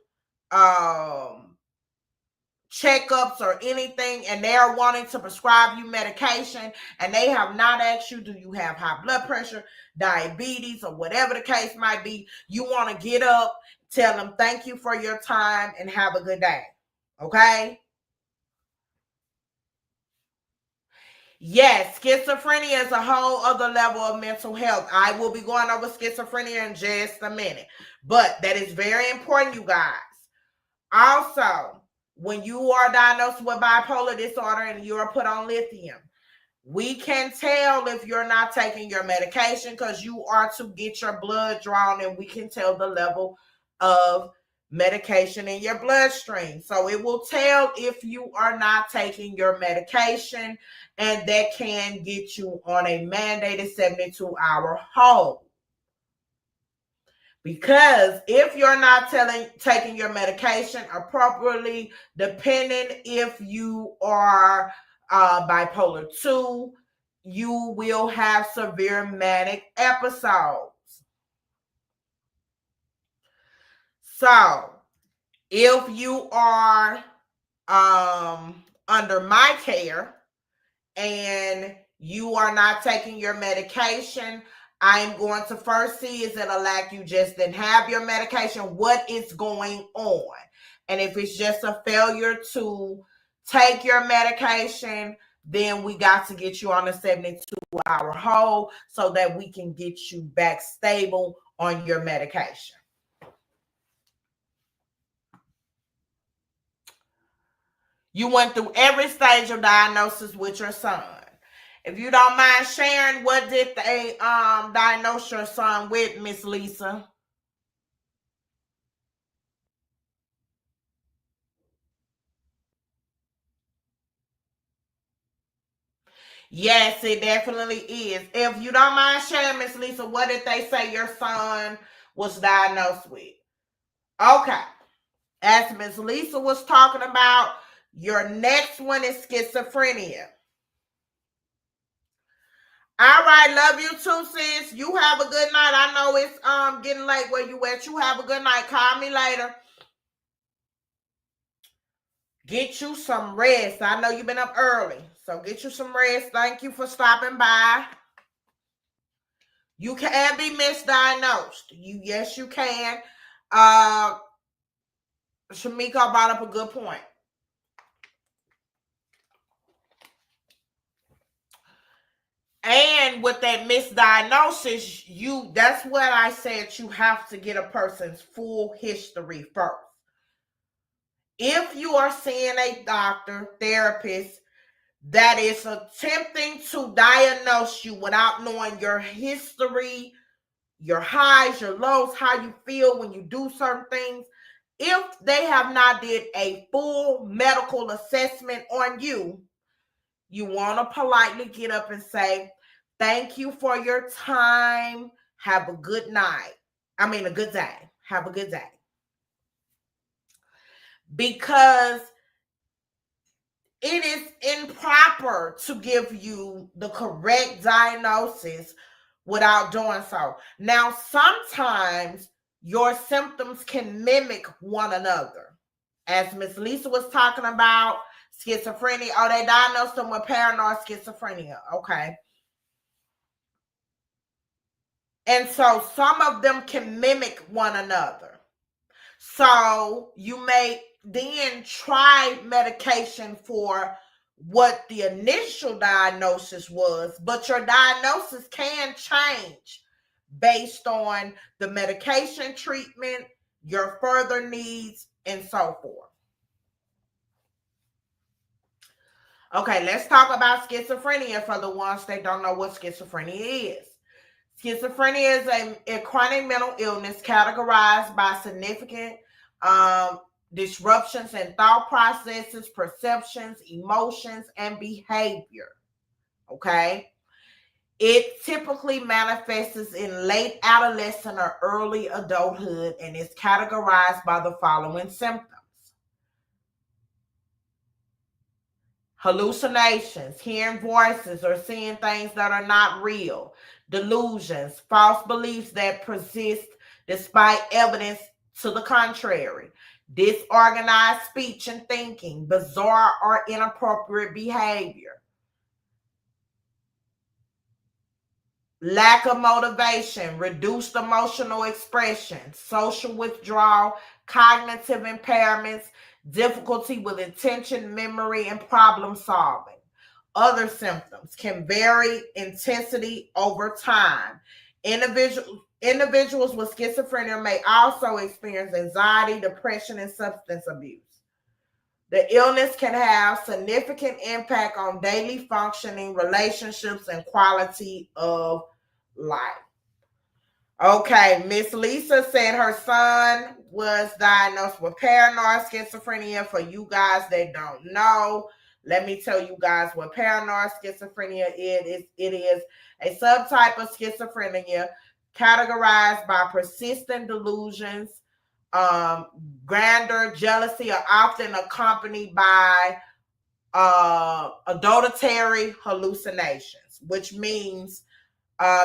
B: checkups or anything, and they're wanting to prescribe you medication and they have not asked you, do you have high blood pressure, diabetes, or whatever the case might be, you want to get up, tell them thank you for your time and have a good day. Okay? Yes, schizophrenia is a whole other level of mental health. I will be going over schizophrenia in just a minute, but that is very important, you guys. Also, when you are diagnosed with bipolar disorder and you're put on lithium, we can tell if you're not taking your medication because you are to get your blood drawn, and we can tell the level of medication in your bloodstream. So it will tell if you are not taking your medication, and that can get you on a mandated 72-hour hold. Because if you're not taking your medication appropriately, depending if you are bipolar 2, you will have severe manic episodes. So if you are under my care and you are not taking your medication, I'm going to first see, is it a lack you just didn't have your medication? What is going on? And if it's just a failure to take your medication, then we got to get you on a 72-hour hold so that we can get you back stable on your medication. You went through every stage of diagnosis with your son. If you don't mind sharing, what did they diagnose your son with, Miss Lisa? Yes, it definitely is. If you don't mind sharing, Miss Lisa, what did they say your son was diagnosed with? Okay. As Miss Lisa was talking about, your next one is schizophrenia. All right, love you too, sis. You have a good night. I know it's getting late where you at. You have a good night. Call me later. Get you some rest. I know you've been up early, so get you some rest. Thank you for stopping by. You can be misdiagnosed. Yes, you can. Uh, Shamika brought up a good point. And with that misdiagnosis, that's what I said, you have to get a person's full history first. If you are seeing a doctor, therapist that is attempting to diagnose you without knowing your history, your highs, your lows, how you feel when you do certain things, if they have not did a full medical assessment on you, you want to politely get up and say, thank you for your time. Have a good night. A good day. Have a good day. Because it is improper to give you the correct diagnosis without doing so. Now, sometimes your symptoms can mimic one another. As Miss Lisa was talking about schizophrenia, they diagnosed them with paranoid schizophrenia. Okay. And so some of them can mimic one another. So you may then try medication for what the initial diagnosis was, but your diagnosis can change based on the medication treatment, your further needs, and so forth. Okay, let's talk about schizophrenia for the ones that don't know what schizophrenia is. Schizophrenia is a chronic mental illness categorized by significant disruptions in thought processes, perceptions, emotions, and behavior. Okay. It typically manifests in late adolescent or early adulthood and is categorized by the following symptoms: hallucinations, hearing voices or seeing things that are not real; delusions, false beliefs that persist despite evidence to the contrary; disorganized speech and thinking; bizarre or inappropriate behavior; lack of motivation; reduced emotional expression; social withdrawal; cognitive impairments; difficulty with attention, memory, and problem solving. Other symptoms can vary intensity over time. Individuals with schizophrenia may also experience anxiety, depression, and substance abuse. The illness can have significant impact on daily functioning, relationships, and quality of life. Okay, Miss Lisa said her son was diagnosed with paranoid schizophrenia. For you guys that don't know, let me tell you guys what paranoid schizophrenia is. It is a subtype of schizophrenia categorized by persistent delusions. Grandeur, jealousy are often accompanied by adulteratory hallucinations, which means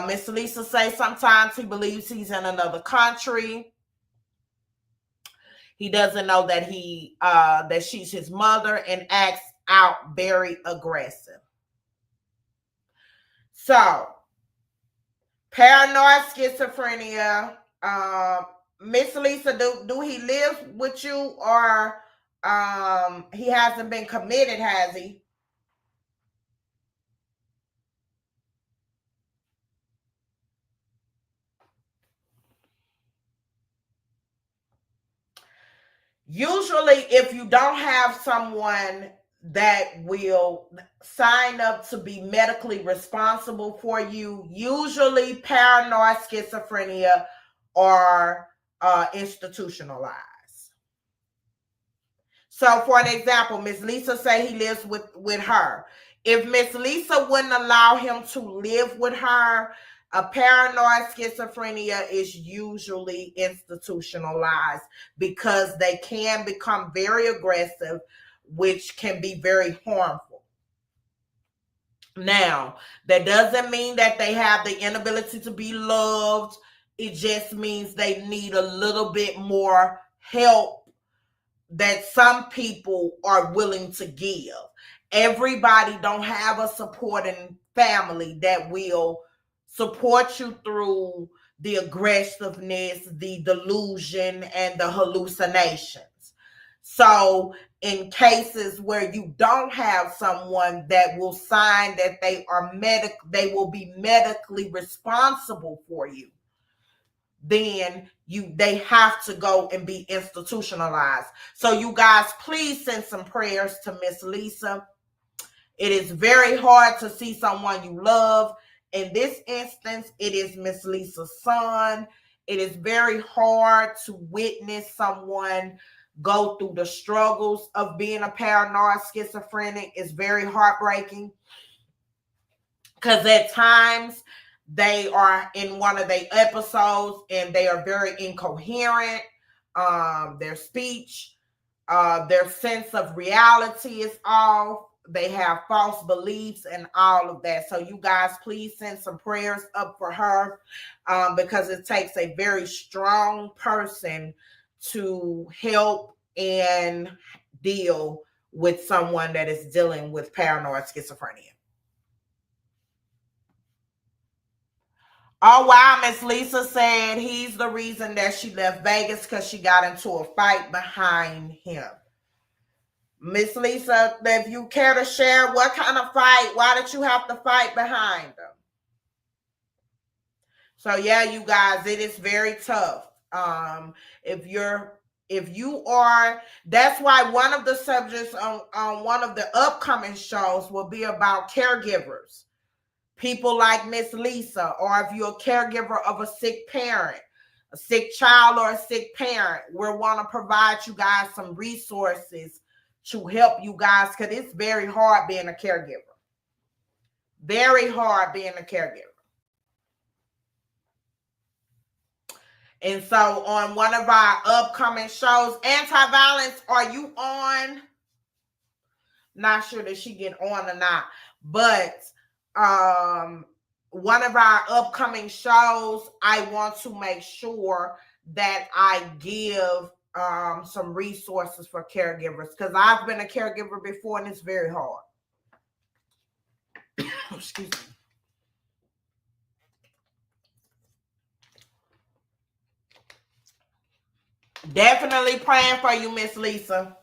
B: Miss Lisa say sometimes he believes he's in another country. He doesn't know that that she's his mother, and acts out very aggressive. So, paranoid schizophrenia. Miss Lisa, do he live with you, or he hasn't been committed, has he? Usually, if you don't have someone that will sign up to be medically responsible for you, usually paranoid schizophrenia, or institutionalized. So, for an example, Miss Lisa say he lives with her. If Miss Lisa wouldn't allow him to live with her, a paranoid schizophrenia is usually institutionalized because they can become very aggressive, which can be very harmful. Now, that doesn't mean that they have the inability to be loved. It just means they need a little bit more help that some people are willing to give. Everybody don't have a supporting family that will support you through the aggressiveness, the delusion, and the hallucinations. So in cases where you don't have someone that will sign that they will be medically responsible for you, then they have to go and be institutionalized. So you guys, please send some prayers to Miss Lisa. It is very hard to see someone you love. In this instance, it is Miss Lisa's son. It is very hard to witness someone go through the struggles of being a paranoid schizophrenic. It's very heartbreaking because at times they are in one of their episodes and they are very incoherent. Their speech, their sense of reality is off. They have false beliefs and all of that. So you guys, please send some prayers up for her, because it takes a very strong person to help and deal with someone that is dealing with paranoid schizophrenia. Oh, wow. Miss Lisa said he's the reason that she left Vegas because she got into a fight behind him. Miss Lisa, if you care to share what kind of fight, why did you have to fight behind them? So yeah, you guys, it is very tough. If you are, that's why one of the subjects on one of the upcoming shows will be about caregivers. People like Miss Lisa, or if you're a caregiver of a sick parent, a sick child, or a sick parent, we want to provide you guys some resources to help you guys, because it's very hard being a caregiver. Very hard being a caregiver. And so on one of our upcoming shows, Anti-Violence, are you on? Not sure that she get on or not, but one of our upcoming shows, I want to make sure that I give some resources for caregivers, because I've been a caregiver before and it's very hard. Excuse me. Definitely praying for you, Miss Lisa.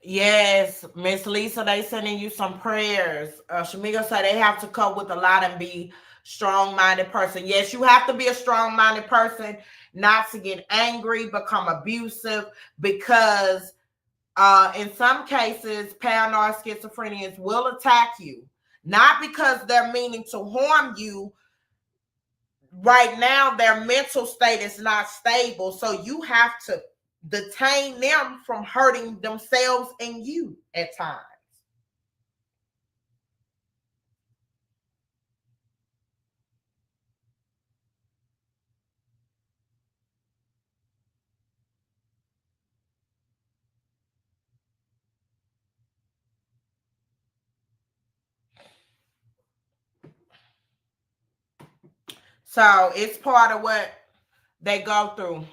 B: Yes, Miss Lisa, they sending you some prayers. Shamika said they have to cope with a lot and be strong-minded person. Yes, you have to be a strong-minded person, not to get angry, become abusive, because in some cases, paranoid schizophrenians will attack you, not because they're meaning to harm you. Right now, their mental state is not stable, so you have to detain them from hurting themselves and you at times. So it's part of what they go through.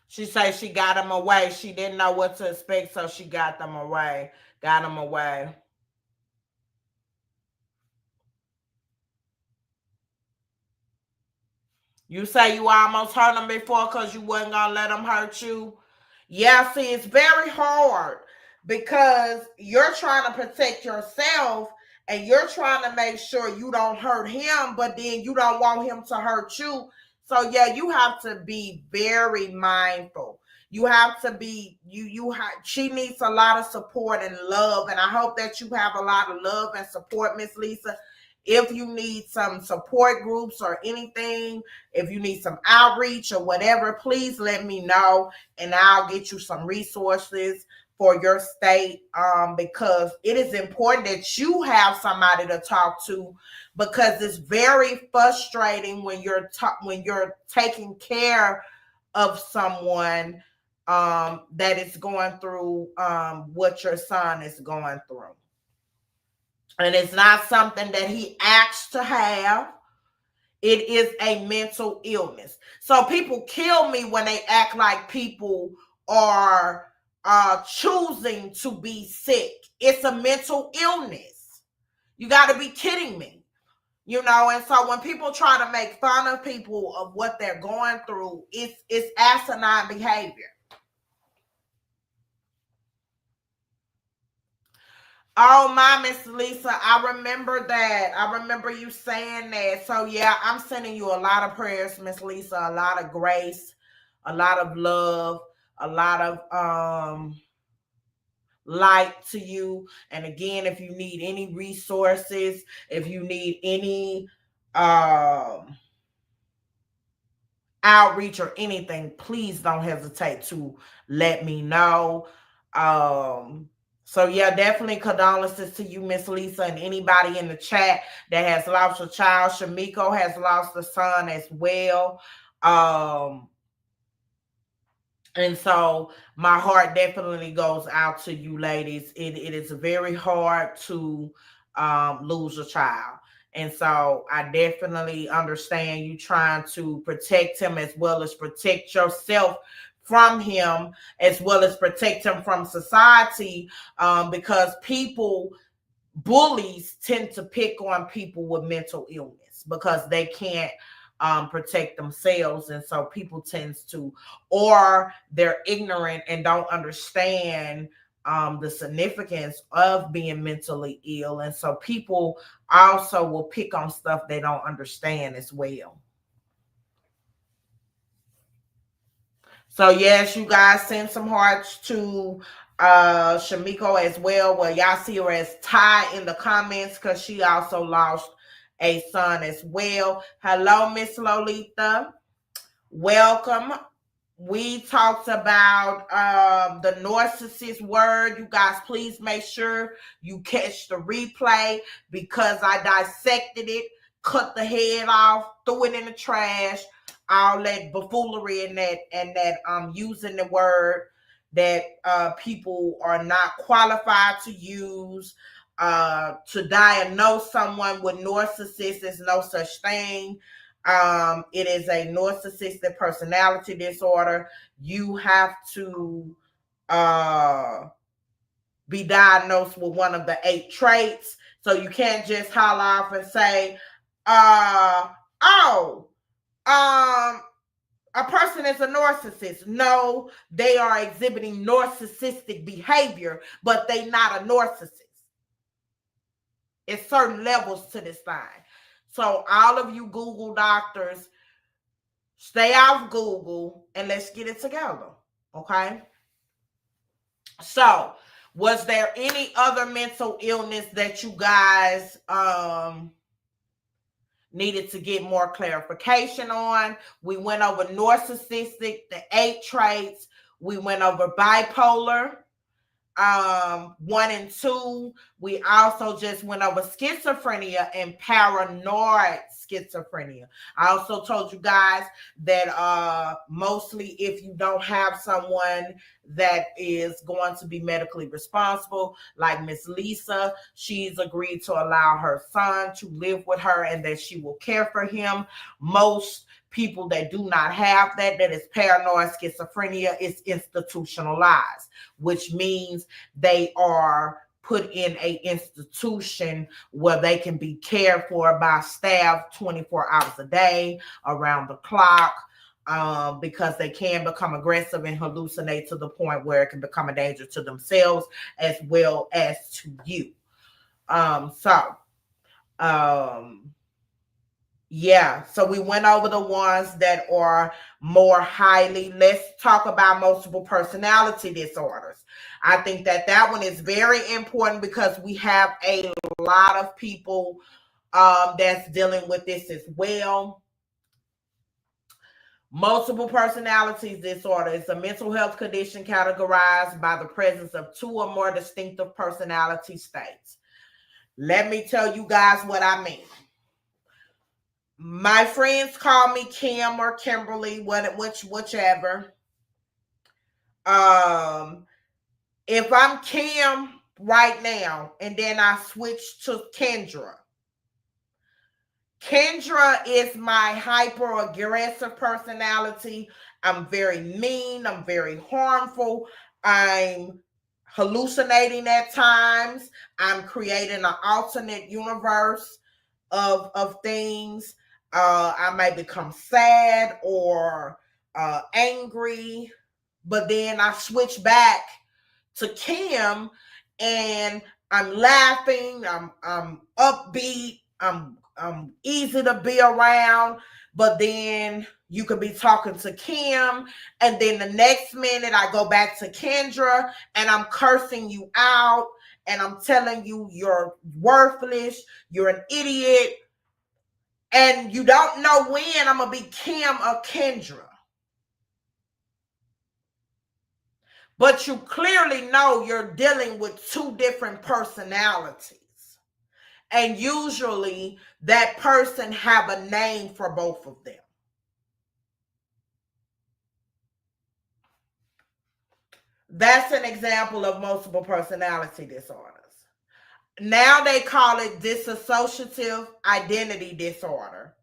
B: She says she got them away. She didn't know what to expect, so she got them away. Got them away. You say you almost hurt them before because you wasn't going to let them hurt you. Yeah, see, it's very hard because you're trying to protect yourself and you're trying to make sure you don't hurt him, but then you don't want him to hurt you. So yeah, you have to be very mindful. You have to be she needs a lot of support and love, and I hope that you have a lot of love and support, Miss Lisa. If you need some support groups or anything, if you need some outreach or whatever, please let me know and I'll get you some resources for your state, because it is important that you have somebody to talk to, because it's very frustrating when you're taking care of someone that is going through what your son is going through. And it's not something that he asked to have. It is a mental illness. So people kill me when they act like people are choosing to be sick. It's a mental illness. You got to be kidding me. You know, and so when people try to make fun of people of what they're going through, it's asinine behavior. Oh my, Miss Lisa, I remember that. I remember you saying that. So yeah, I'm sending you a lot of prayers, Miss Lisa, a lot of grace, a lot of love, a lot of light to you. And again, if you need any resources, if you need any outreach or anything, please don't hesitate to let me know. So yeah, definitely condolences to you, Miss Lisa, and anybody in the chat that has lost a child. Shamiko has lost a son as well. And so my heart definitely goes out to you ladies. It is very hard to lose a child. And so I definitely understand you trying to protect him as well as protect yourself from him, as well as protect him from society, because bullies tend to pick on people with mental illness because they can't protect themselves, and so people tends to, or they're ignorant and don't understand the significance of being mentally ill, and so people also will pick on stuff they don't understand as well. So yes, you guys send some hearts to Shamiko as well. Well, y'all see her as Ty in the comments because she also lost a son as well. Hello, Miss Lolita. Welcome. We talked about the narcissist word. You guys, please make sure you catch the replay because I dissected it, cut the head off, threw it in the trash. All that buffoonery and that using the word that people are not qualified to use. To diagnose someone with narcissist is no such thing. It is a narcissistic personality disorder. You have to be diagnosed with one of the 8 traits. So you can't just holler off and say, a person is a narcissist. No, they are exhibiting narcissistic behavior, but they not a narcissist. It's certain levels to this thing. So all of you Google doctors, stay off Google and let's get it together. Okay? So, was there any other mental illness that you guys needed to get more clarification on? We went over narcissistic, the 8 traits. We went over bipolar. 1 and 2. We also just went over schizophrenia and paranoid schizophrenia. I also told you guys that mostly if you don't have someone that is going to be medically responsible, like Miss Lisa, she's agreed to allow her son to live with her and that she will care for him. Most people that do not have that is paranoid schizophrenia, is institutionalized, which means they are put in a institution where they can be cared for by staff 24 hours a day, around the clock, because they can become aggressive and hallucinate to the point where it can become a danger to themselves as well as to you. Yeah, so we went over the ones that are more highly. Let's talk about multiple personality disorders. I think that one is very important because we have a lot of people that's dealing with this as well. Multiple personality disorder is a mental health condition categorized by the presence of 2 or more distinctive personality states. Let me tell you guys what I mean. My friends call me Kim or Kimberly, whichever. If I'm Kim right now and then I switch to Kendra. Kendra is my hyper aggressive personality. I'm very mean. I'm very harmful. I'm hallucinating at times. I'm creating an alternate universe of things. I may become sad or angry, but then I switch back to Kim and I'm laughing, I'm upbeat, I'm easy to be around. But then you could be talking to Kim, and then the next minute I go back to Kendra and I'm cursing you out and I'm telling you you're worthless, you're an idiot, and you don't know when I'm gonna be Kim or Kendra. But you clearly know you're dealing with 2 different personalities. And usually that person have a name for both of them. That's an example of multiple personality disorders. Now they call it dissociative identity disorder.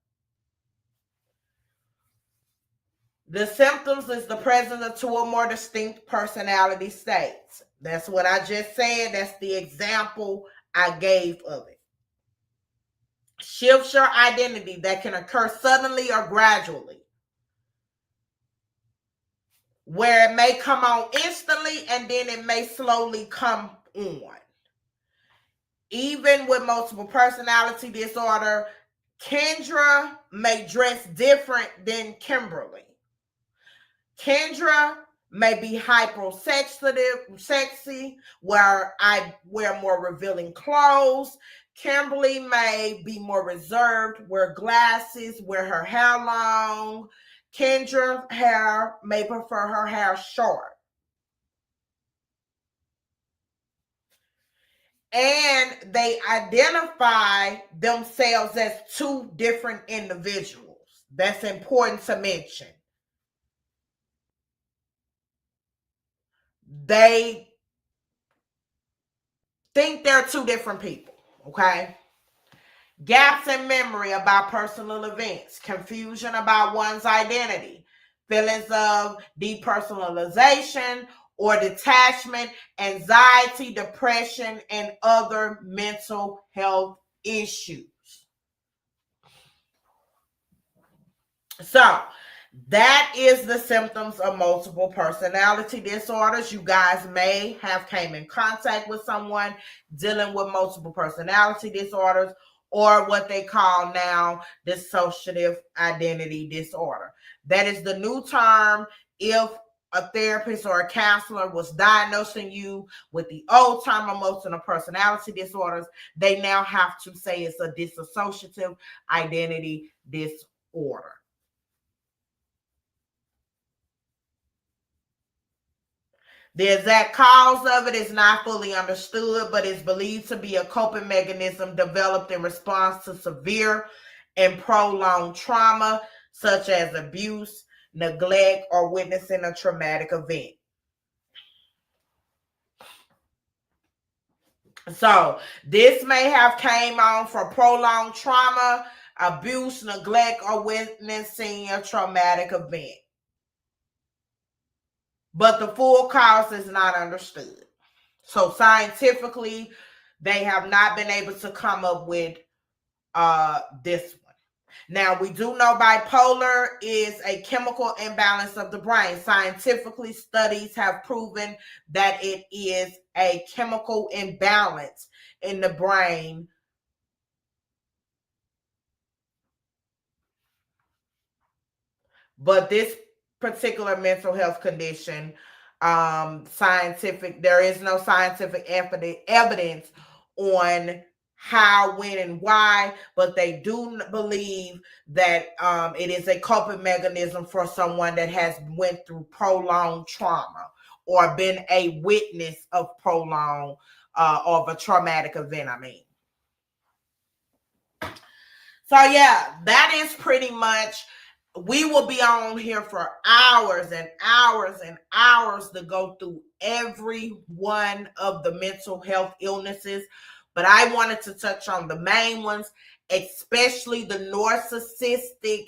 B: The symptoms is the presence of 2 or more distinct personality states. That's what I just said. That's the example I gave of it. Shifts your identity that can occur suddenly or gradually, where it may come on instantly and then it may slowly come on. Even with multiple personality disorder, Kendra may dress different than Kimberly. Kendra may be hypersensitive, sexy, where I wear more revealing clothes. Kimberly may be more reserved, wear glasses, wear her hair long. Kendra's hair may prefer her hair short. And they identify themselves as 2 different individuals. That's important to mention. They think they're 2 different people, okay? Gaps in memory about personal events, confusion about one's identity, feelings of depersonalization or detachment, anxiety, depression, and other mental health issues. So that is the symptoms of multiple personality disorders. You guys may have came in contact with someone dealing with multiple personality disorders, or what they call now dissociative identity disorder. That is the new term. If a therapist or a counselor was diagnosing you with the old term of multiple personality disorders, they now have to say it's a dissociative identity disorder. The exact cause of it is not fully understood, but is believed to be a coping mechanism developed in response to severe and prolonged trauma, such as abuse, neglect, or witnessing a traumatic event. So this may have came on for prolonged trauma, abuse, neglect, or witnessing a traumatic event. But the full cause is not understood. So scientifically, they have not been able to come up with this one. Now, we do know bipolar is a chemical imbalance of the brain. Scientifically, studies have proven that it is a chemical imbalance in the brain. But this particular mental health condition, there is no scientific evidence on how, when, and why, but they do believe that it is a coping mechanism for someone that has went through prolonged trauma or been a witness of prolonged of a traumatic event. So yeah, that is pretty much. We will be on here for hours and hours and hours to go through every one of the mental health illnesses. But I wanted to touch on the main ones, especially the narcissistic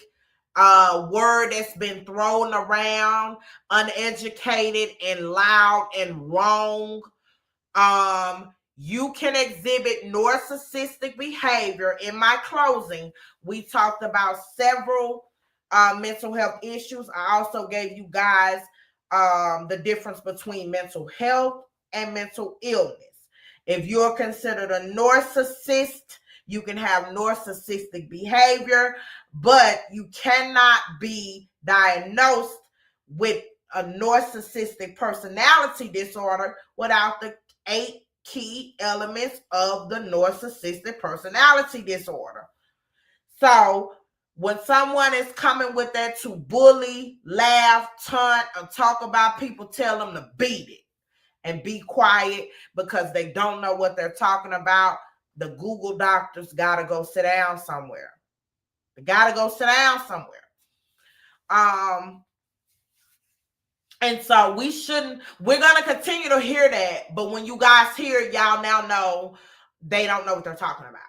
B: word that's been thrown around, uneducated and loud and wrong. You can exhibit narcissistic behavior. In my closing, we talked about several mental health issues. I also gave you guys the difference between mental health and mental illness. If you're considered a narcissist, you can have narcissistic behavior, but you cannot be diagnosed with a narcissistic personality disorder without the 8 key elements of the narcissistic personality disorder. So when someone is coming with that to bully, laugh, taunt, and talk about people, tell them to beat it and be quiet because they don't know what they're talking about. The Google doctors got to go sit down somewhere. They got to go sit down somewhere. And so we're going to continue to hear that. But when you guys hear it, y'all now know they don't know what they're talking about.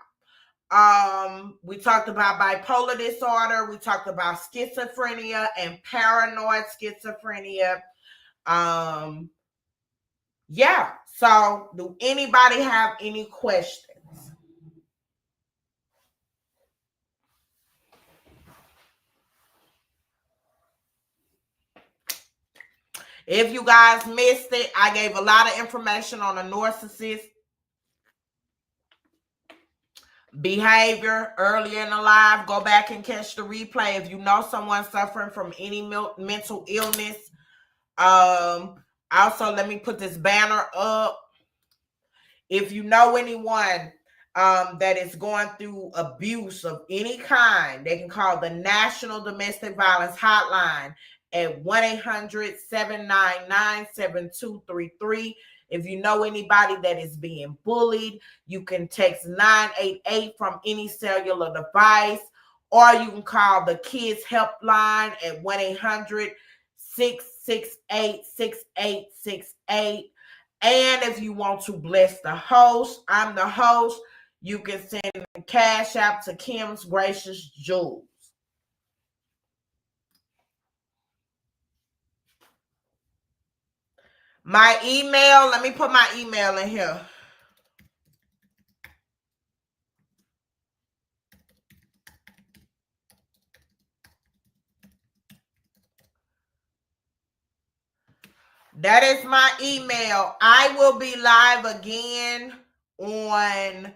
B: We talked about bipolar disorder. We talked about schizophrenia and paranoid schizophrenia. Yeah. So do anybody have any questions? If you guys missed it, I gave a lot of information on the narcissist behavior earlier in the live. Go back and catch the replay. If you know someone suffering from any mental illness, also let me put this banner up. If you know anyone that is going through abuse of any kind, they can call the National Domestic Violence Hotline at 1-800-799-7233. If you know anybody that is being bullied, you can text 988 from any cellular device, or you can call the Kids Helpline at 1-800-668-6868. And if you want to bless the host, I'm the host, you can send a cash app to Kim's Gracious Jewels. My email, let me put my email in here. That is my email. I will be live again on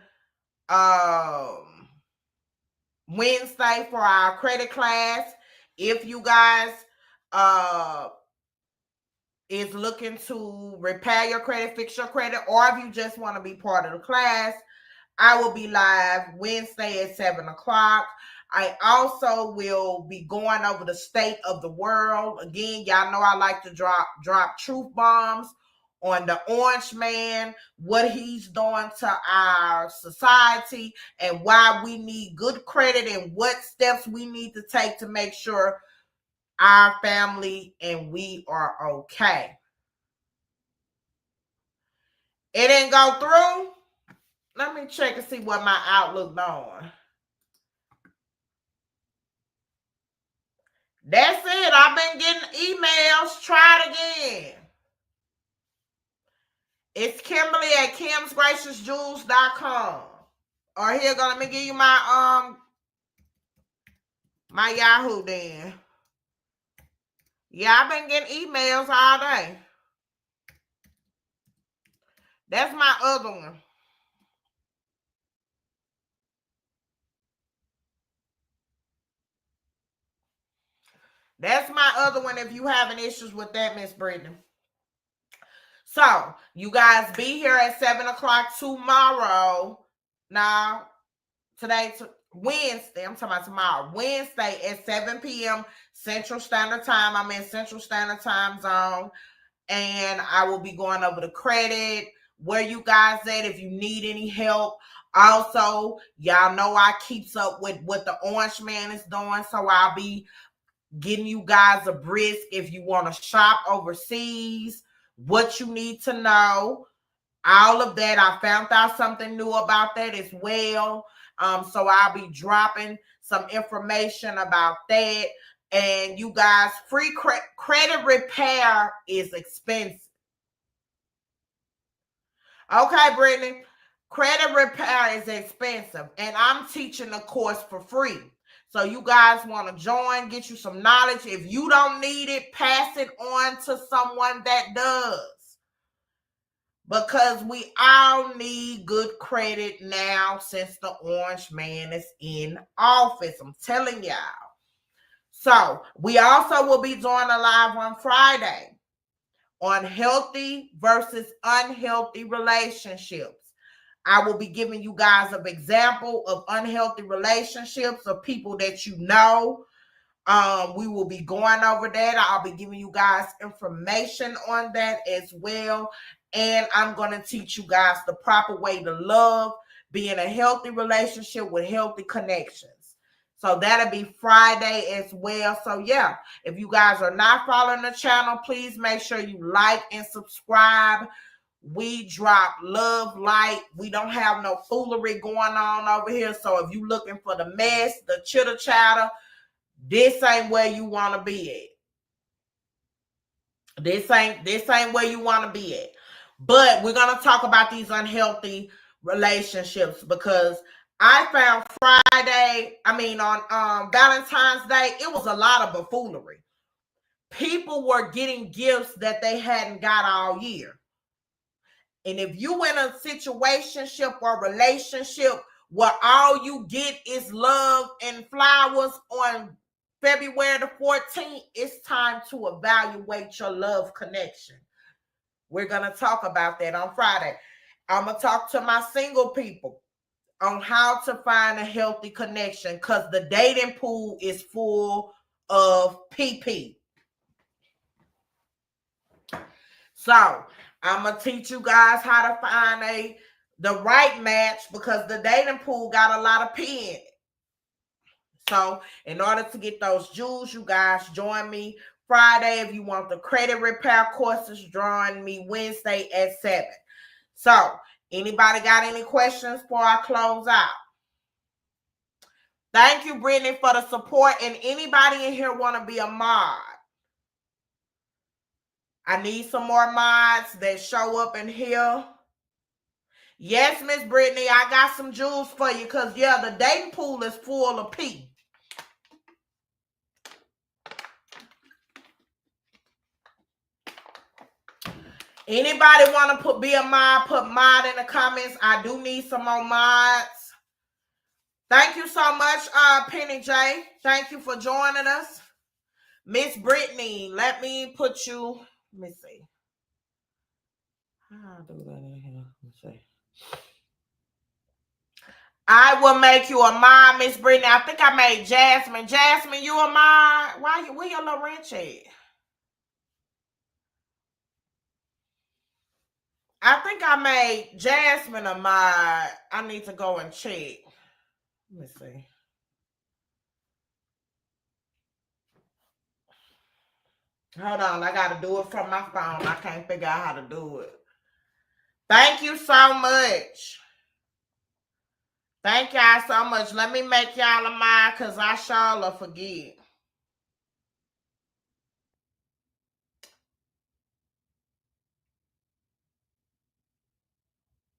B: Wednesday for our credit class. If you guys is looking to repair your credit, fix your credit, or if you just want to be part of the class, I will be live Wednesday at 7 o'clock. I also will be going over the state of the world. Again, y'all know I like to drop truth bombs on the Orange Man, what he's doing to our society, and why we need good credit and what steps we need to take to make sure our family and we are okay. It didn't go through. Let me check and see what my Outlook doing. That's it. I've been getting emails. Try it again. It's Kimberly at kimsgraciousjewels.com. Or here, let me give you my my Yahoo then. Yeah, I've been getting emails all day. That's my other one. That's my other one if you having issues with that, Miss Brittany. So, you guys be here at 7 o'clock tomorrow. Now, today's Wednesday. I'm talking about tomorrow. Wednesday at 7 p.m. Central Standard Time. I'm in Central Standard Time zone. And I will be going over the credit, where you guys at, if you need any help. Also, y'all know I keeps up with what the Orange Man is doing. So I'll be getting you guys a brisk if you want to shop overseas, what you need to know, all of that. I found out something new about that as well. So I'll be dropping some information about that. And you guys, free credit repair is expensive. Okay, Brittany, credit repair is expensive. And I'm teaching the course for free. So you guys want to join, get you some knowledge. If you don't need it, pass it on to someone that does. Because we all need good credit now since the Orange Man is in office. I'm telling y'all. So we also will be doing a live on Friday on healthy versus unhealthy relationships. I will be giving you guys an example of unhealthy relationships of people that you know. We will be going over that. I'll be giving you guys information on that as well. And I'm going to teach you guys the proper way to love, be in a healthy relationship with healthy connections. So that'll be Friday as well. So yeah, if you guys are not following the channel, please make sure you like and subscribe. We drop love, light. We don't have no foolery going on over here. So if you looking for the mess, the chitter chatter, this ain't where you want to be at. This ain't where you want to be at. But we're going to talk about these unhealthy relationships because I found on Valentine's Day, it was a lot of buffoonery. People were getting gifts that they hadn't got all year. And if you in a situationship or relationship where all you get is love and flowers on February the 14th, it's time to evaluate your love connection. We're going to talk about that on Friday. I'm going to talk to my single people on how to find a healthy connection because the dating pool is full of PP. So I'm going to teach you guys how to find the right match because the dating pool got a lot of P in it. So in order to get those jewels, you guys join me Friday. If you want the credit repair courses, join me Wednesday at 7. So anybody got any questions before I close out? Thank you, Brittany, for the support. And anybody in here want to be a mod? I need some more mods that show up in here. Yes, Miss Brittany, I got some jewels for you because, yeah, the dating pool is full of P. Anybody want to be a mod, put mod in the comments. I do need some more mods. Thank you so much, Penny J. Thank you for joining us. Miss Brittany, let me put you, let me see. I'll do that in here. Let me see. I will make you a mod, Miss Brittany. I think I made Jasmine. Jasmine, you a mod? Where your little wrench at? I think I made Jasmine a mod. I need to go and check. Let me see. Hold on, I gotta do it from my phone. I can't figure out how to do it. Thank you so much. Thank y'all so much. Let me make y'all a mod because I sure forget.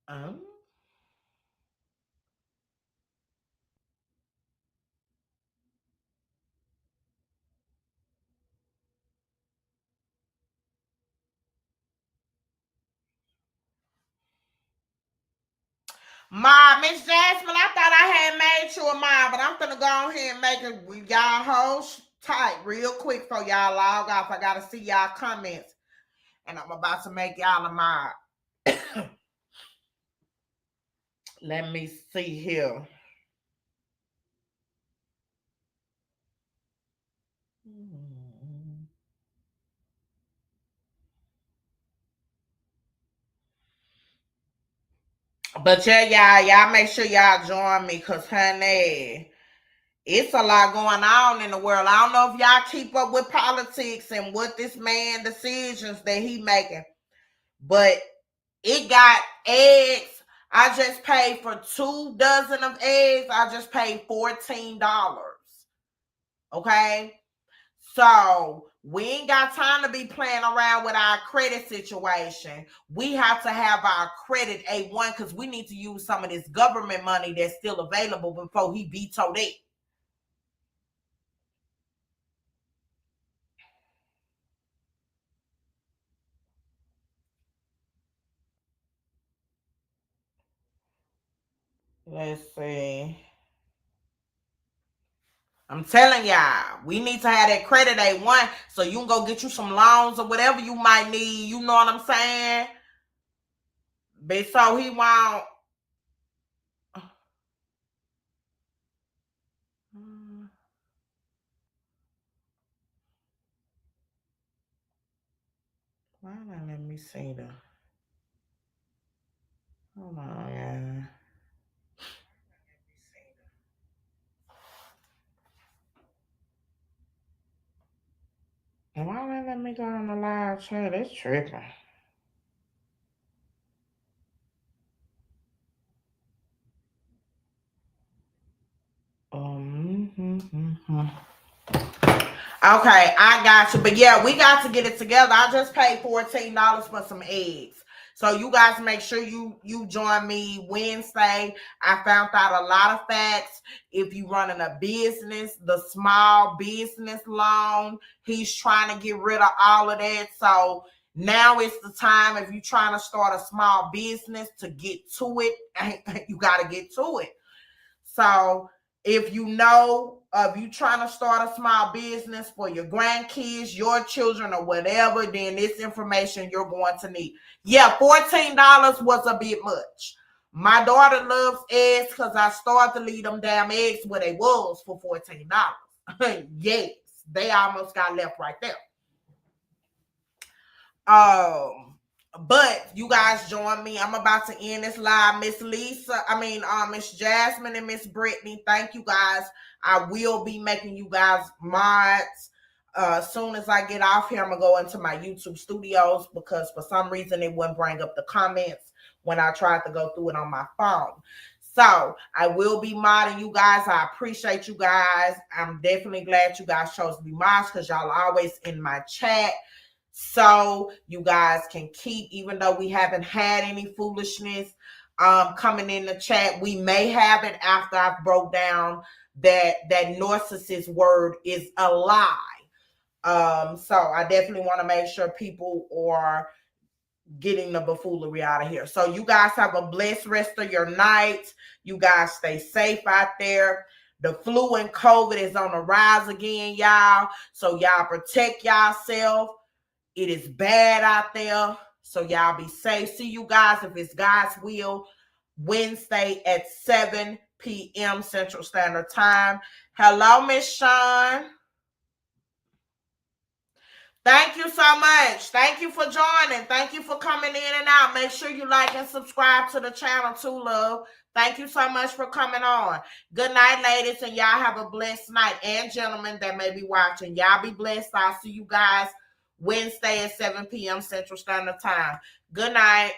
B: Um. Ma, Miss Jasmine, I thought I had made you a mom, but I'm finna go ahead and make it y'all hold tight real quick for y'all log off. I gotta see y'all comments, and I'm about to make y'all a mom. Let me see here. But yeah, y'all make sure y'all join me, cause honey, it's a lot going on in the world. I don't know if y'all keep up with politics and what this man decisions that he making, but it got eggs. I just paid for 2 dozen of eggs. I just paid $14. Okay. So we ain't got time to be playing around with our credit situation. We have to have our credit A1 because we need to use some of this government money that's still available before he vetoed it. Let's see. I'm telling y'all, we need to have that credit A1 so you can go get you some loans or whatever you might need. You know what I'm saying? But so he won't. Why not let me see the? Hold on, yeah. Why not let me go on the live chat? It's tripping. Okay, I got you. But yeah, we got to get it together. I just paid $14 for some eggs. So you guys make sure you join me Wednesday. I found out a lot of facts. If you running a business, the small business loan, he's trying to get rid of all of that. So now it's the time if you're trying to start a small business to get to it. You got to get to it. So if you know of you trying to start a small business for your grandkids, your children, or whatever, then this information you're going to need. Yeah, $14 was a bit much. My daughter loves eggs because I started to leave them damn eggs where they was for $14. Yes, they almost got left right there. But you guys join me. I'm about to end this live. Miss Jasmine and Miss Brittany, thank you guys. I will be making you guys mods. As soon as I get off here, I'm gonna go into my YouTube studios because for some reason it wouldn't bring up the comments when I tried to go through it on my phone. So I will be modding you guys. I appreciate you guys. I'm definitely glad you guys chose to be mods because y'all are always in my chat. So you guys can keep, even though we haven't had any foolishness coming in the chat, we may have it after I've broke down that narcissist word is a lie. So I definitely want to make sure people are getting the buffoonery out of here. So you guys have a blessed rest of your night. You guys stay safe out there. The flu and COVID is on the rise again, y'all. So y'all protect yourself. It is bad out there. So y'all be safe. See you guys, if it's God's will, Wednesday at 7 p.m. Central Standard Time. Hello, Miss Sean. Thank you so much. Thank you for joining. Thank you for coming in and out. Make sure you like and subscribe to the channel too, love. Thank you so much for coming on. Good night, ladies, and y'all have a blessed night. And gentlemen that may be watching, y'all be blessed. I'll see you guys Wednesday at 7 p.m. Central Standard Time. Good night.